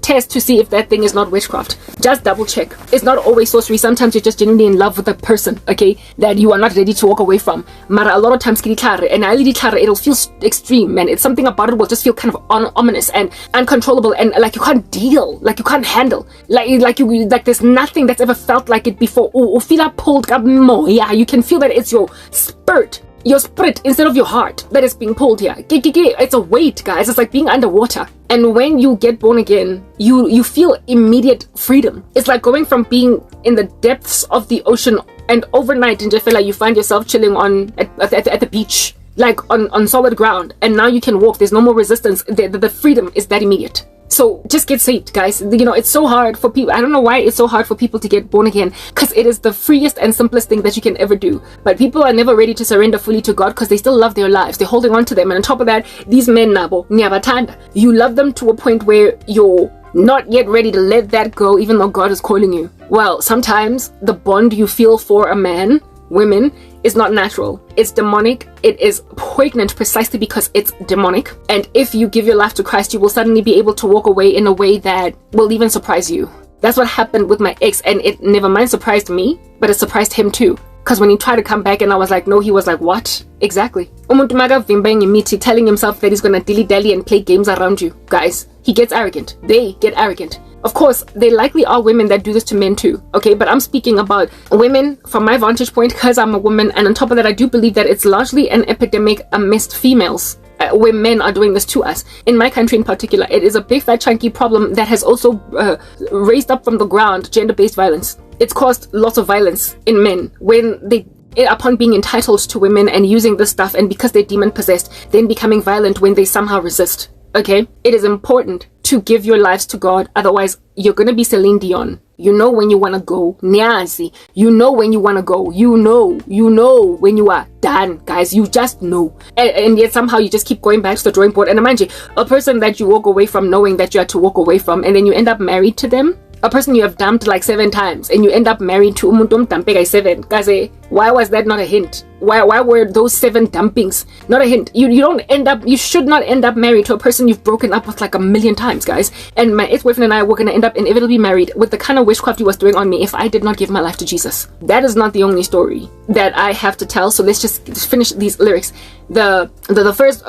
test to see if that thing is not witchcraft. Just double check. It's not always sorcery. Sometimes you're just genuinely in love with a person, okay, that you are not ready to walk away from. Mara, a lot of times it'll feel extreme, man. It's something about it will just feel kind of ominous and uncontrollable, and like you can't deal, like you can't handle, like there's nothing that's ever felt like it before. Feel pulled up more. Yeah, you can feel that it's your spirit instead of your heart that is being pulled here. It's a weight, guys. It's like being underwater. And when you get born again, you feel immediate freedom. It's like going from being in the depths of the ocean, and overnight in Jeffela you find yourself chilling at the beach, like on solid ground, and now you can walk. There's no more resistance. The freedom is that immediate. So just get saved, guys. You know, it's so hard for people. I don't know why it's so hard for people to get born again, because it is the freest and simplest thing that you can ever do. But people are never ready to surrender fully to God because they still love their lives. They're holding on to them. And on top of that, these men, nabo, nyabatanda, you love them to a point where you're not yet ready to let that go, even though God is calling you. Well, sometimes the bond you feel for a man, women, is not natural. It's demonic. It is poignant precisely because it's demonic. And if you give your life to Christ, you will suddenly be able to walk away in a way that will even surprise you. That's what happened with my ex, and it never mind surprised me, but it surprised him too. Because when he tried to come back and I was like, no, he was like, what? Exactly. Telling himself that he's gonna dilly-dally and play games around you. Guys, he gets arrogant. They get arrogant. Of course, there likely are women that do this to men too, okay? But I'm speaking about women from my vantage point because I'm a woman, and on top of that, I do believe that it's largely an epidemic amidst females, where men are doing this to us. In my country in particular, it is a big fat chunky problem that has also raised up from the ground gender-based violence. It's caused lots of violence in men when they, upon being entitled to women and using this stuff, and because they're demon possessed, then becoming violent when they somehow resist. Okay, it is important to give your lives to God, otherwise you're gonna be Celine Dion. You know when you wanna go, Nyanzi. You know when you wanna go. You know when you are done, guys. You just know, and yet somehow you just keep going back to the drawing board. And imagine a person that you walk away from, knowing that you had to walk away from, and then you end up married to them. A person you have dumped like 7 times, and you end up married to umuntu omdampe 7. Guys, why was that not a hint? Why were those 7 dumpings not a hint? You should not end up married to a person you've broken up with like 1,000,000 times, guys. And my ex-boyfriend and I were gonna end up inevitably married with the kind of witchcraft he was doing on me if I did not give my life to Jesus. That is not the only story that I have to tell, so let's just finish these lyrics. The first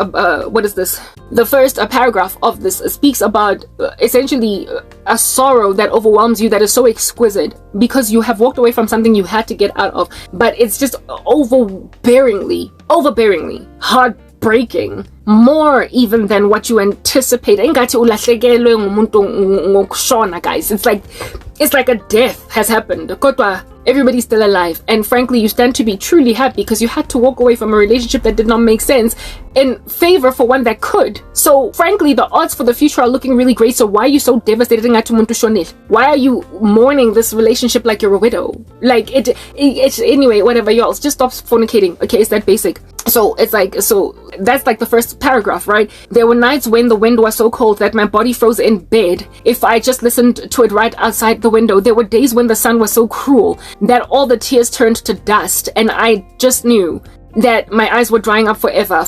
what is this? The first paragraph of this speaks about essentially a sorrow that overwhelms you, that is so exquisite because you have walked away from something you had to get out of, but it's just overbearingly heartbreaking, more even than what you anticipate. Guys, it's like a death has happened. Kodwa, everybody's still alive, and frankly you stand to be truly happy because you had to walk away from a relationship that did not make sense in favor for one that could. So frankly the odds for the future are looking really great. So why are you so devastated? Why are you mourning this relationship like you're a widow? Like it's anyway, whatever, y'all, just stop fornicating, okay? It's that basic. So it's like, so that's like the first paragraph, right? There were nights when the wind was so cold that my body froze in bed if I just listened to it right outside the window. There were days when the sun was so cruel that all the tears turned to dust, and I just knew that my eyes were drying up forever.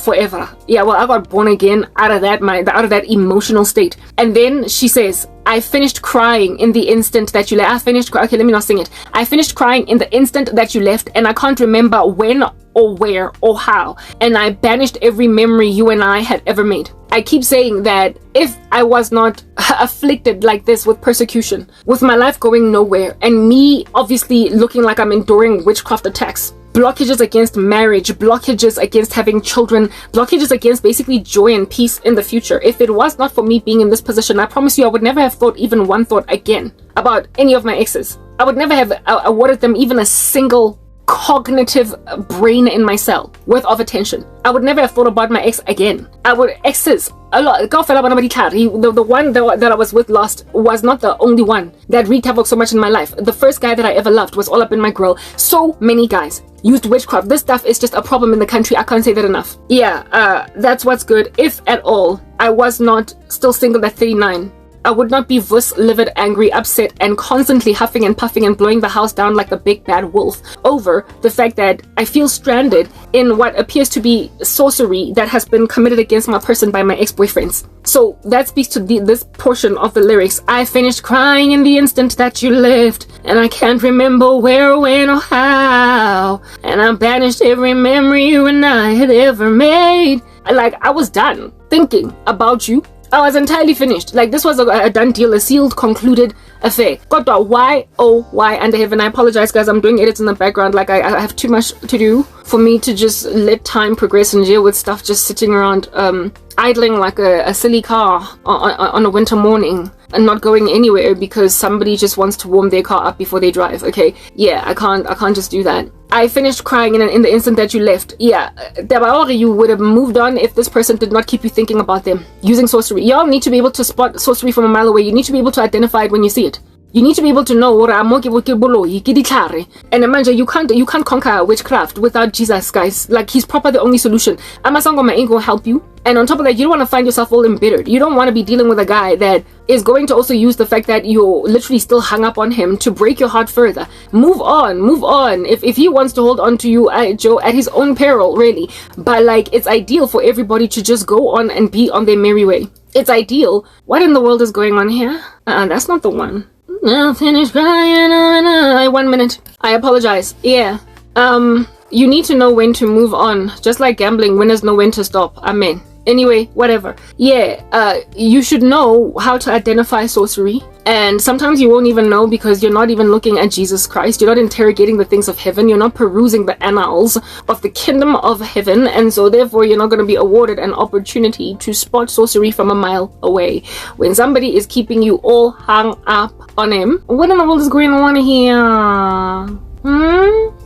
Yeah, well, I got born again out of that emotional state. And then she says, I finished crying in the instant that you left. Okay, let me not sing it. I finished crying in the instant that you left, and I can't remember when or where or how, and I banished every memory you and I had ever made. I keep saying that if I was not afflicted like this with persecution, with my life going nowhere, and me obviously looking like I'm enduring witchcraft attacks, blockages against marriage, blockages against having children, blockages against basically joy and peace in the future. If it was not for me being in this position, I promise you I would never have thought even one thought again about any of my exes. I would never have awarded them even a single cognitive brain in my cell worth of attention. I would never have thought about my ex again. I would exes a lot. The one that I was with last was not the only one that wreaked havoc so much in my life. The first guy that I ever loved was all up in my grill. So many guys used witchcraft. This stuff is just a problem in the country. I can't say that enough. Yeah, that's what's good. If at all I was not still single at 39, I would not be livid, angry, upset, and constantly huffing and puffing and blowing the house down like the big bad wolf over the fact that I feel stranded in what appears to be sorcery that has been committed against my person by my ex-boyfriends. So that speaks to this portion of the lyrics. I finished crying in the instant that you left, and I can't remember where, when, or how, and I banished every memory you and I had ever made. Like, I was done thinking about you. I was entirely finished. Like, this was a done deal, a sealed, concluded affair. God, why, oh, why under heaven? I apologize, guys. I'm doing edits in the background. Like, I have too much to do for me to just let time progress and deal with stuff just sitting around, idling like a silly car on a winter morning and not going anywhere because somebody just wants to warm their car up before they drive. Okay, yeah, I can't just do that. I finished crying in the instant that you left. Yeah, you would have moved on if this person did not keep you thinking about them using sorcery. Y'all need to be able to spot sorcery from a mile away. You need to be able to identify it when you see it. You need to be able to know and imagine you can't conquer witchcraft without Jesus, guys. Like, he's proper the only solution. Amasangoma ain't gonna help you. And on top of that, you don't want to find yourself all embittered. You don't want to be dealing with a guy that is going to also use the fact that you're literally still hung up on him to break your heart further. Move on. If he wants to hold on to you, Joe, at his own peril, really. But like, it's ideal for everybody to just go on and be on their merry way. It's ideal. What in the world is going on here? That's not the one. I'll finish crying. 1 minute. I apologize. Yeah. You need to know when to move on. Just like gambling, winners know when to stop. Amen. Anyway, whatever. Yeah, you should know how to identify sorcery. And sometimes you won't even know because you're not even looking at Jesus Christ. You're not interrogating the things of heaven. You're not perusing the annals of the kingdom of heaven. And so therefore, you're not going to be awarded an opportunity to spot sorcery from a mile away. When somebody is keeping you all hung up on him, what in the world is going on here?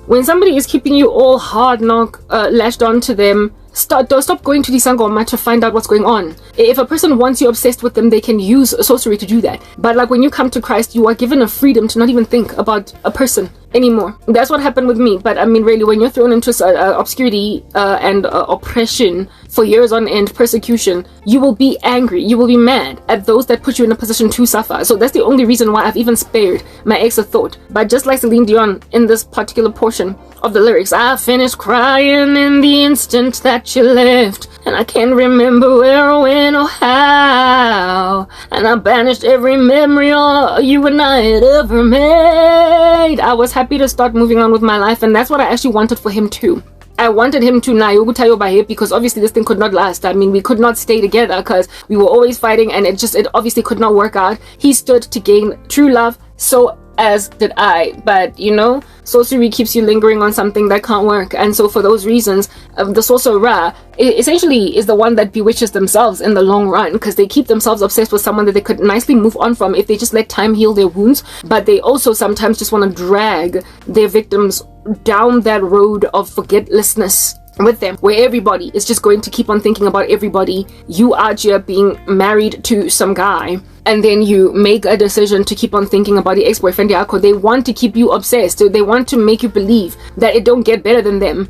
When somebody is keeping you all hard knock, lashed onto them, stop going to the Sangoma to find out what's going on. If a person wants you obsessed with them, they can use sorcery to do that. But like, when you come to Christ, you are given a freedom to not even think about a person anymore. That's what happened with me. But I mean, really, when you're thrown into obscurity and oppression for years on end, persecution, you will be angry, you will be mad at those that put you in a position to suffer. So that's the only reason why I've even spared my ex a thought. But just like Celine Dion in this particular portion of the lyrics, I finished crying in the instant that you left, and I can't remember where or when or how, and I banished every memory you and I had ever made. I was happy to start moving on with my life, and that's what I actually wanted for him too. I wanted him to now because obviously this thing could not last. I mean, we could not stay together because we were always fighting, and it obviously could not work out. He stood to gain true love, so as did I. But you know, sorcery keeps you lingering on something that can't work, and so for those reasons, the sorcerer essentially is the one that bewitches themselves in the long run, because they keep themselves obsessed with someone that they could nicely move on from if they just let time heal their wounds. But they also sometimes just want to drag their victims down that road of forgetlessness with them, where everybody is just going to keep on thinking about everybody. You are just being married to some guy, and then you make a decision to keep on thinking about the ex-boyfriend. They want to keep you obsessed. They want to make you believe that it don't get better than them.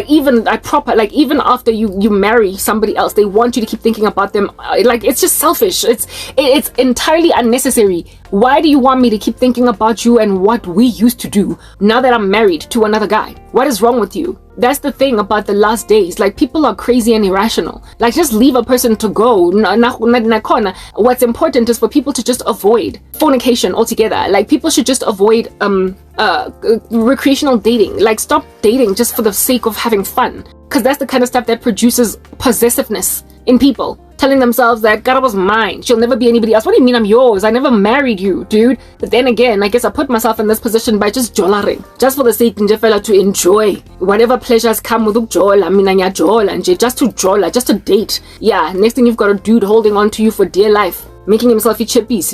Even after you marry somebody else, they want you to keep thinking about them. It's just selfish. It's entirely unnecessary. Why do you want me to keep thinking about you and what we used to do now that I'm married to another guy? What is wrong with you? That's the thing about the last days. Like, people are crazy and irrational. Like, just leave a person to go. What's important is for people to just avoid fornication altogether. Like, people should just avoid recreational dating. Like, stop dating just for the sake of having fun. because that's the kind of stuff that produces possessiveness in people, telling themselves that Karabo's mine, she'll never be anybody else. What do you mean I'm yours? I never married you, dude. But then again, I guess I put myself in this position by just jollaring, just for the sake to enjoy whatever pleasures come with jola, just to jola, just to date. Yeah, next thing you've got a dude holding on to you for dear life, making himself a chippies,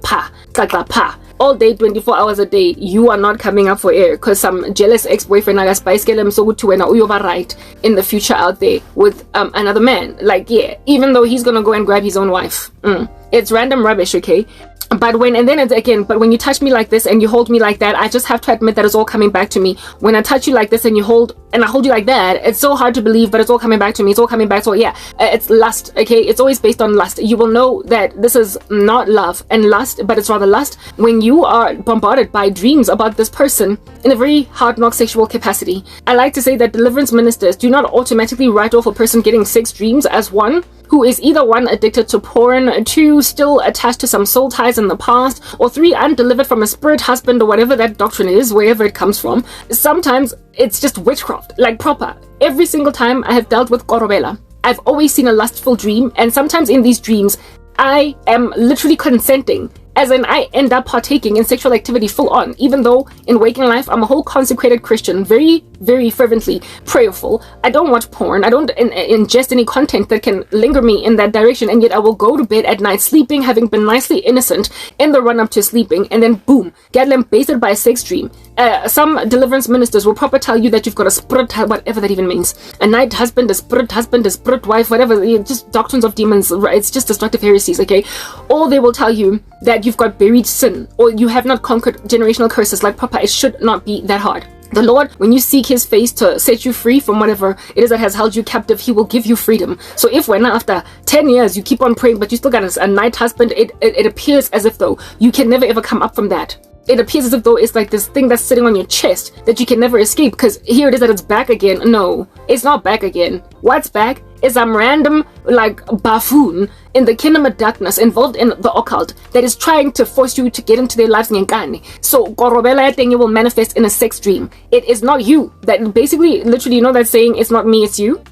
pa. All day, 24 hours a day, you are not coming up for air because some jealous ex-boyfriend right in the future out there with another man. Like, yeah, even though he's gonna go and grab his own wife. It's random rubbish, okay? But when you touch me like this and you hold me like that, I just have to admit that it's all coming back to me. When I touch you like this and I hold you like that, it's so hard to believe, but it's all coming back to me. It's all coming back. So yeah, it's lust, okay? It's always based on lust. You will know that this is not love and lust, but it's rather lust when you are bombarded by dreams about this person in a very hard knock sexual capacity. I like to say that deliverance ministers do not automatically write off a person getting sex dreams as one who is either 1, addicted to porn, 2, still attached to some soul ties in the past, or 3, undelivered from a spirit husband or whatever that doctrine is, wherever it comes from. Sometimes it's just witchcraft, like proper. Every single time I have dealt with Korobela, I've always seen a lustful dream, and sometimes in these dreams, I am literally consenting, as in I end up partaking in sexual activity full on, even though in waking life I'm a whole consecrated Christian, very, very fervently prayerful. I don't watch porn, I don't ingest any content that can linger me in that direction, and yet I will go to bed at night sleeping, having been nicely innocent in the run-up to sleeping, and then boom, get lambasted by a sex dream. Some deliverance ministers will proper tell you that you've got a spirit, whatever that even means. A night husband, a spirit wife, whatever, just doctrines of demons, it's just destructive heresies, okay? Or they will tell you that you've got buried sin, or you have not conquered generational curses. Like proper, it should not be that hard. The Lord, when you seek his face to set you free from whatever it is that has held you captive, he will give you freedom. So if when after 10 years you keep on praying but you still got a night husband, it appears as if though you can never ever come up from that. It appears as if though it's like this thing that's sitting on your chest that you can never escape, because here it is that it's back again. No, it's not back again. What's back is some random like buffoon in the kingdom of darkness involved in the occult that is trying to force you to get into their lives. So Korobela thing you will manifest in a sex dream. It is not you. That basically, literally, you know that saying, it's not me, it's you?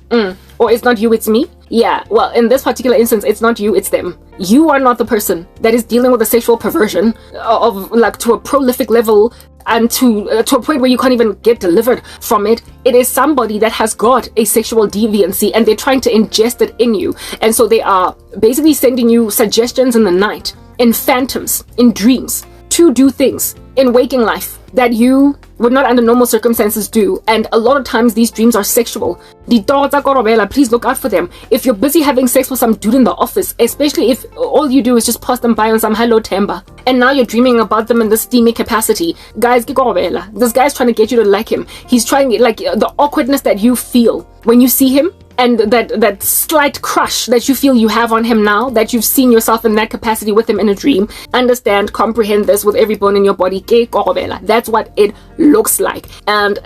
Or it's not you, it's me? Yeah, well, in this particular instance, it's not you, it's them. You are not the person that is dealing with a sexual perversion of like to a prolific level and to a point where you can't even get delivered from it. It is somebody that has got a sexual deviancy and they're trying to ingest it in you. And so they are basically sending you suggestions in the night, in phantoms, in dreams, to do things in waking life that you would not under normal circumstances do. And a lot of times these dreams are sexual. Please look out for them. If you're busy having sex with some dude in the office, especially if all you do is just pass them by on some hello timber, and now you're dreaming about them in this steamy capacity, guys, this guy's trying to get you to like him. He's trying, like, the awkwardness that you feel when you see him, and that slight crush that you feel you have on him now, that you've seen yourself in that capacity with him in a dream. Understand, comprehend this with every bone in your body. That's what it looks like. And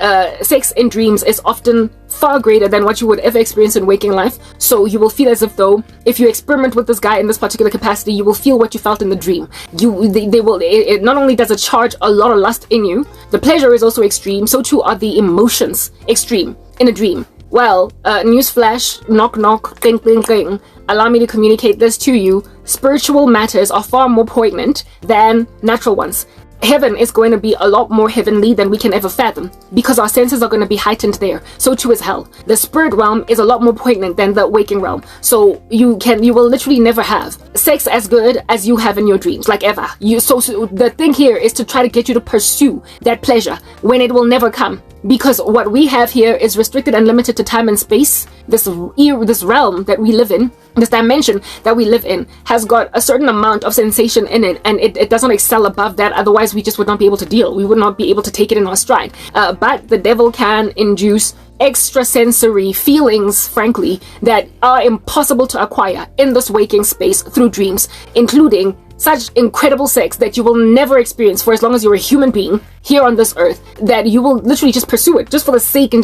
sex in dreams is often far greater than what you would ever experience in waking life. So you will feel as if though, if you experiment with this guy in this particular capacity, you will feel what you felt in the dream. It not only does it charge a lot of lust in you, the pleasure is also extreme, so too are the emotions extreme in a dream. Well, newsflash, knock knock, cling cling cling. Allow me to communicate this to you. Spiritual matters are far more poignant than natural ones. Heaven is going to be a lot more heavenly than we can ever fathom, because our senses are going to be heightened there. So too is hell. The spirit realm is a lot more poignant than the waking realm. So you will literally never have sex as good as you have in your dreams, like ever. So the thing here is to try to get you to pursue that pleasure when it will never come. Because what we have here is restricted and limited to time and space. This realm that we live in, this dimension that we live in, has got a certain amount of sensation in it, and it doesn't excel above that. Otherwise, we just would not be able to deal. We would not be able to take it in our stride. But the devil can induce extrasensory feelings, frankly, that are impossible to acquire in this waking space through dreams, including such incredible sex that you will never experience for as long as you're a human being here on this earth, that you will literally just pursue it just for the sake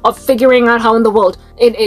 of figuring out how in the world you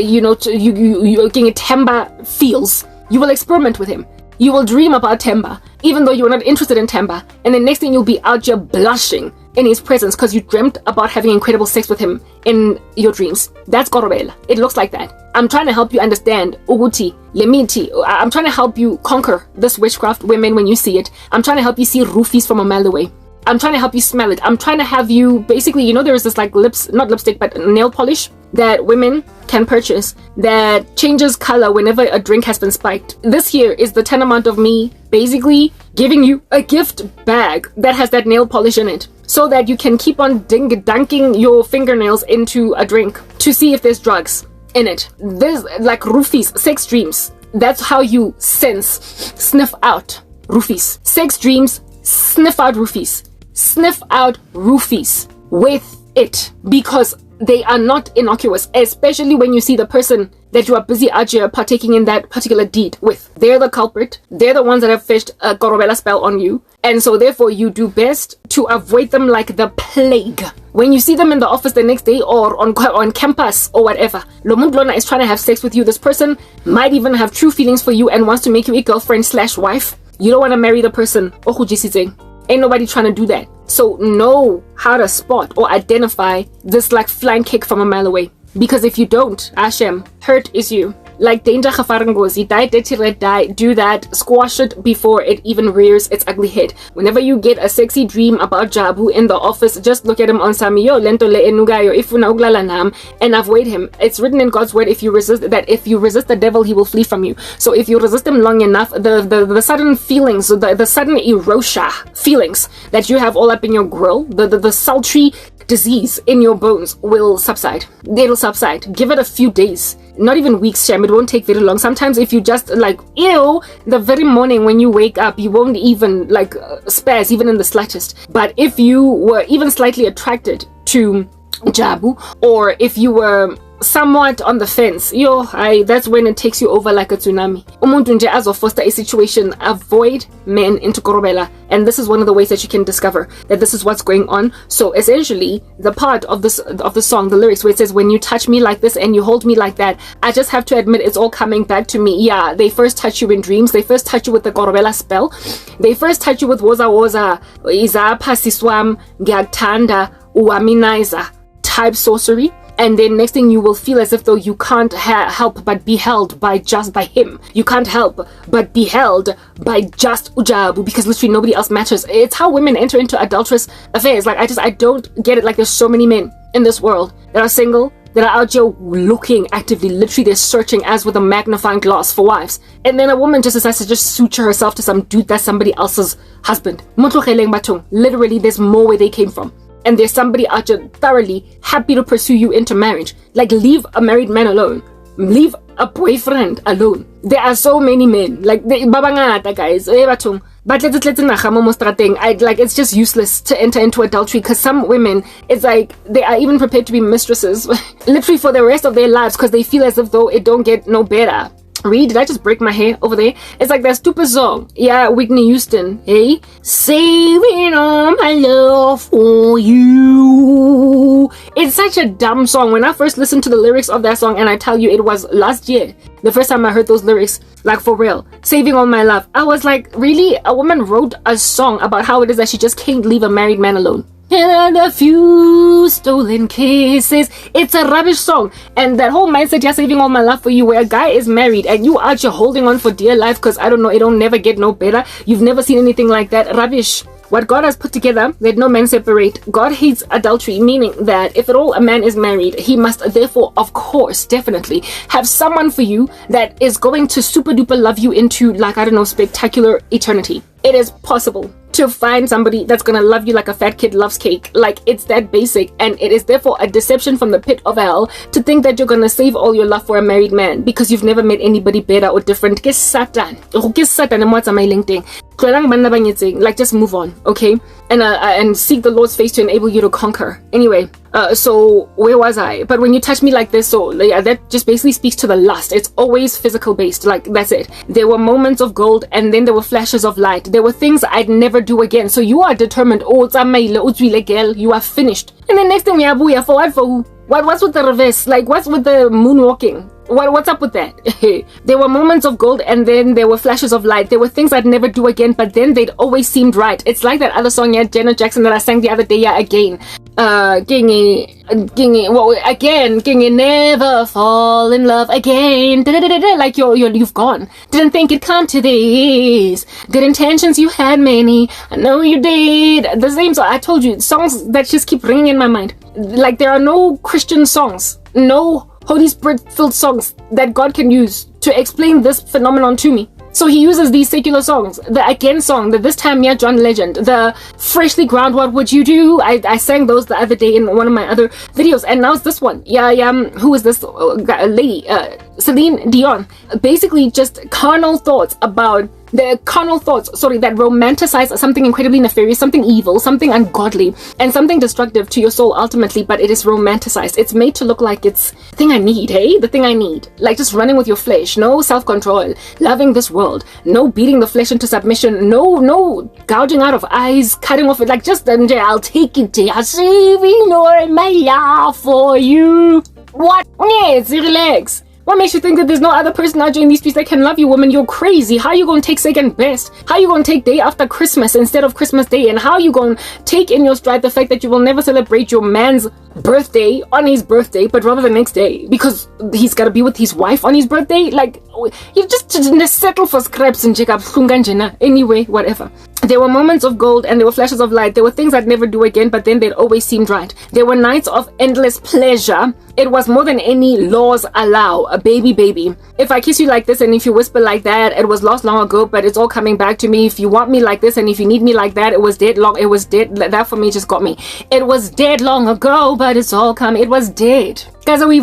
getting Temba feels. You will experiment with him. You will dream about Temba, even though you are not interested in Temba, and the next thing you'll be out here blushing in his presence because you dreamt about having incredible sex with him in your dreams. That's korobela. It looks like that. I'm trying to help you understand Uguti, Lemiti. I'm trying to help you conquer this witchcraft women when you see it. I'm trying to help you see roofies from a mile away. I'm trying to help you smell it. I'm trying to have you, basically, there is this like not lipstick, but nail polish that women can purchase that changes color whenever a drink has been spiked. This here is the tantamount of me basically giving you a gift bag that has that nail polish in it so that you can keep on dunking your fingernails into a drink to see if there's drugs in it. There's like roofies, sex dreams. That's how you sniff out roofies. Sex dreams, sniff out roofies. Sniff out roofies with it because they are not innocuous, especially when you see the person that you are busy out here partaking in that particular deed with. They're the culprit. They're the ones that have fished a korobela spell on you. And so therefore you do best to avoid them like the plague. When you see them in the office the next day or on campus or whatever, Lomundlona is trying to have sex with you. This person might even have true feelings for you and wants to make you a girlfriend/wife. You don't want to marry the person. Ain't nobody trying to do that. So know how to spot or identify this like flying kick from a mile away. Because if you don't, Hashem, hurt is you. Like danger khafarangozi, die, do that, squash it before it even rears its ugly head. Whenever you get a sexy dream about Jabu in the office, just look at him on Samiyo, lento le enugayo, ifuna uglalanam, and avoid him. It's written in God's word, if you resist the devil, he will flee from you. So if you resist him long enough, the sudden feelings, the sudden erosha feelings that you have all up in your grill, the sultry disease in your bones will subside. It'll subside. Give it a few days. Not even weeks, Shem. It won't take very long. Sometimes if you just the very morning when you wake up, you won't even spaz even in the slightest. But if you were even slightly attracted to Jabu, or if you were somewhat on the fence, that's when it takes you over like a tsunami. Umuntu nje azofoster a situation, avoid men into korobela, and this is one of the ways that you can discover that this is what's going on. So essentially, the part of the song, the lyrics where it says, when you touch me like this and you hold me like that, I just have to admit it's all coming back to me. Yeah, they first touch you in dreams. They first touch you with the korobela spell. They first touch you with woza izapha siswam ngiyakuthanda uwaminaiza type sorcery. And then next thing you will feel as if though you can't help but be held by him. You can't help but be held by just Ujabu because literally nobody else matters. It's how women enter into adulterous affairs. Like I don't get it. Like there's so many men in this world that are single, that are out here looking actively, literally they're searching as with a magnifying glass for wives. And then a woman just decides to just suture herself to some dude that's somebody else's husband. Literally there's more where they came from. And there's somebody out there thoroughly happy to pursue you into marriage. Like, leave a married man alone. Leave a boyfriend alone. There are so many men. Like, babangata guys. But it's just useless to enter into adultery because some women, it's like they are even prepared to be mistresses literally for the rest of their lives because they feel as if though it don't get no better. Reed, did I just break my hair over there? It's like that stupid song. Yeah, Whitney Houston. Hey? Saving all my love for you. It's such a dumb song. When I first listened to the lyrics of that song, and I tell you, it was last year, the first time I heard those lyrics, like for real, saving all my love. I was like, really? A woman wrote a song about how it is that she just can't leave a married man alone. And a few stolen kisses. It's a rubbish song. And that whole mindset, you're saving all my love for you, where a guy is married and you are just holding on for dear life because I don't know, it don't never get no better. You've never seen anything like that. Rubbish. What God has put together, let no man separate. God hates adultery, meaning that if at all a man is married, he must therefore, of course, definitely have someone for you that is going to super duper love you into, like, I don't know, spectacular eternity. It is possible to find somebody that's gonna love you like a fat kid loves cake. Like, it's that basic, and it is therefore a deception from the pit of hell to think that you're gonna save all your love for a married man because you've never met anybody better or different. Ke Satan. Like, just move on, okay? And seek the Lord's face to enable you to conquer. Anyway, so where was I? But when you touch me like this, so yeah, that just basically speaks to the lust. It's always physical based. Like, that's it. There were moments of gold, and then there were flashes of light. There were things I'd never do again. So you are determined. Oh, it's girl. You are finished. And then next thing we are for what? For who? What's with the reverse? Like, what's with the moonwalking? What's up with that? There were moments of gold and then there were flashes of light. There were things I'd never do again, but then they'd always seemed right. It's like that other song, yeah, Janet Jackson, that I sang the other day, yeah, again. Gingy, never fall in love again. Like you've gone. Didn't think it'd come to this. Good intentions, you had many. I know you did. The same song. I told you, songs that just keep ringing in my mind. Like there are no Christian songs, no Holy Spirit-filled songs that God can use to explain this phenomenon to me. So he uses these secular songs. The Again song, the This Time Yeah John Legend, the Freshly Ground What Would You Do? I sang those the other day in one of my other videos, and now it's this one. Who is this lady? Celine Dion. Basically just carnal thoughts that romanticize something incredibly nefarious, something evil, something ungodly, and something destructive to your soul ultimately, but it is romanticized. It's made to look like it's the thing I need, hey? The thing I need. Like just running with your flesh, no self-control, loving this world, no beating the flesh into submission, no gouging out of eyes, cutting off it, like just, I'll take it, I'll saving Lord my love for you. What? Yes, relax. What makes you think that there's no other person out there in these streets that can love you, woman? You're crazy. How you gonna take second best? How you gonna take day after Christmas instead of Christmas Day? And how you gonna take in your stride the fact that you will never celebrate your man's birthday on his birthday, but rather the next day because he's gotta be with his wife on his birthday? Like, you just settle for scraps and check up Hlongwane. Anyway, whatever. There were moments of gold and there were flashes of light. There were things I'd never do again, but then they'd always seemed right. There were nights of endless pleasure. It was more than any laws allow. A baby. If I kiss you like this and if you whisper like that, it was lost long ago, but it's all coming back to me. If you want me like this and if you need me like that, it was dead. That for me just got me. It was dead long ago, but it's all coming. It was dead. Guys, are we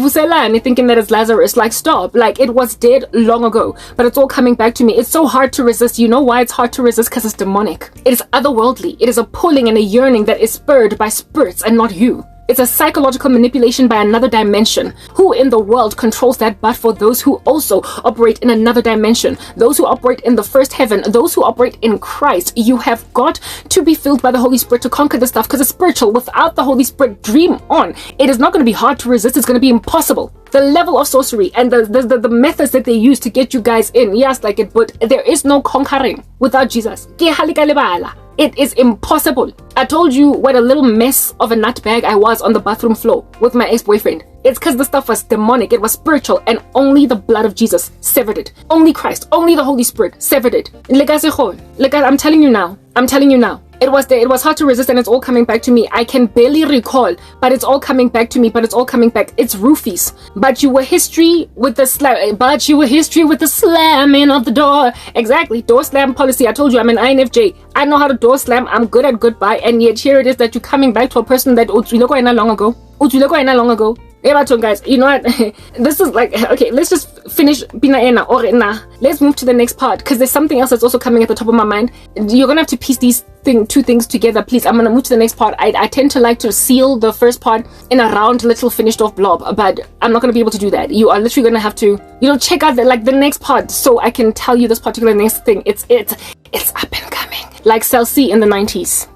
thinking that it's Lazarus? Like, stop. Like, it was dead long ago, but it's all coming back to me. It's so hard to resist. You know why it's hard to resist? Because it's demonic. It is otherworldly. It is a pulling and a yearning that is spurred by spirits and not you. It's a psychological manipulation by another dimension. Who in the world controls that but for those who also operate in another dimension? Those who operate in the first heaven, those who operate in Christ. You have got to be filled by the Holy Spirit to conquer this stuff because it's spiritual. Without the Holy Spirit, dream on. It is not going to be hard to resist. It's going to be impossible. The level of sorcery and the methods that they use to get you guys in, yes, like it, but there is no conquering without Jesus. It is impossible. I told you what a little mess of a nut bag I was on the bathroom floor with my ex-boyfriend. It's because the stuff was demonic, it was spiritual, and only the blood of Jesus severed it. Only Christ, only the Holy Spirit severed it. I'm telling you now. It was hard to resist and it's all coming back to me. I can barely recall, but it's all coming back to me, It's roofies. But you were history with the slamming of the door. Exactly, door slam policy. I told you I'm an INFJ. I know how to door slam. I'm good at goodbye. And yet here it is that you're coming back to a person that long ago. Yeah, guys, you know what? This is like, okay, let's just finish Bina or Na. Let's move to the next part because there's something else that's also coming at the top of my mind. You're gonna have to piece these two things together, please. I'm gonna move to the next part. I tend to like to seal the first part in a round little finished off blob, but I'm not gonna be able to do that. You are literally gonna have to, check out the next part so I can tell you this particular next thing. It's up and coming, like Cell C in the 90s.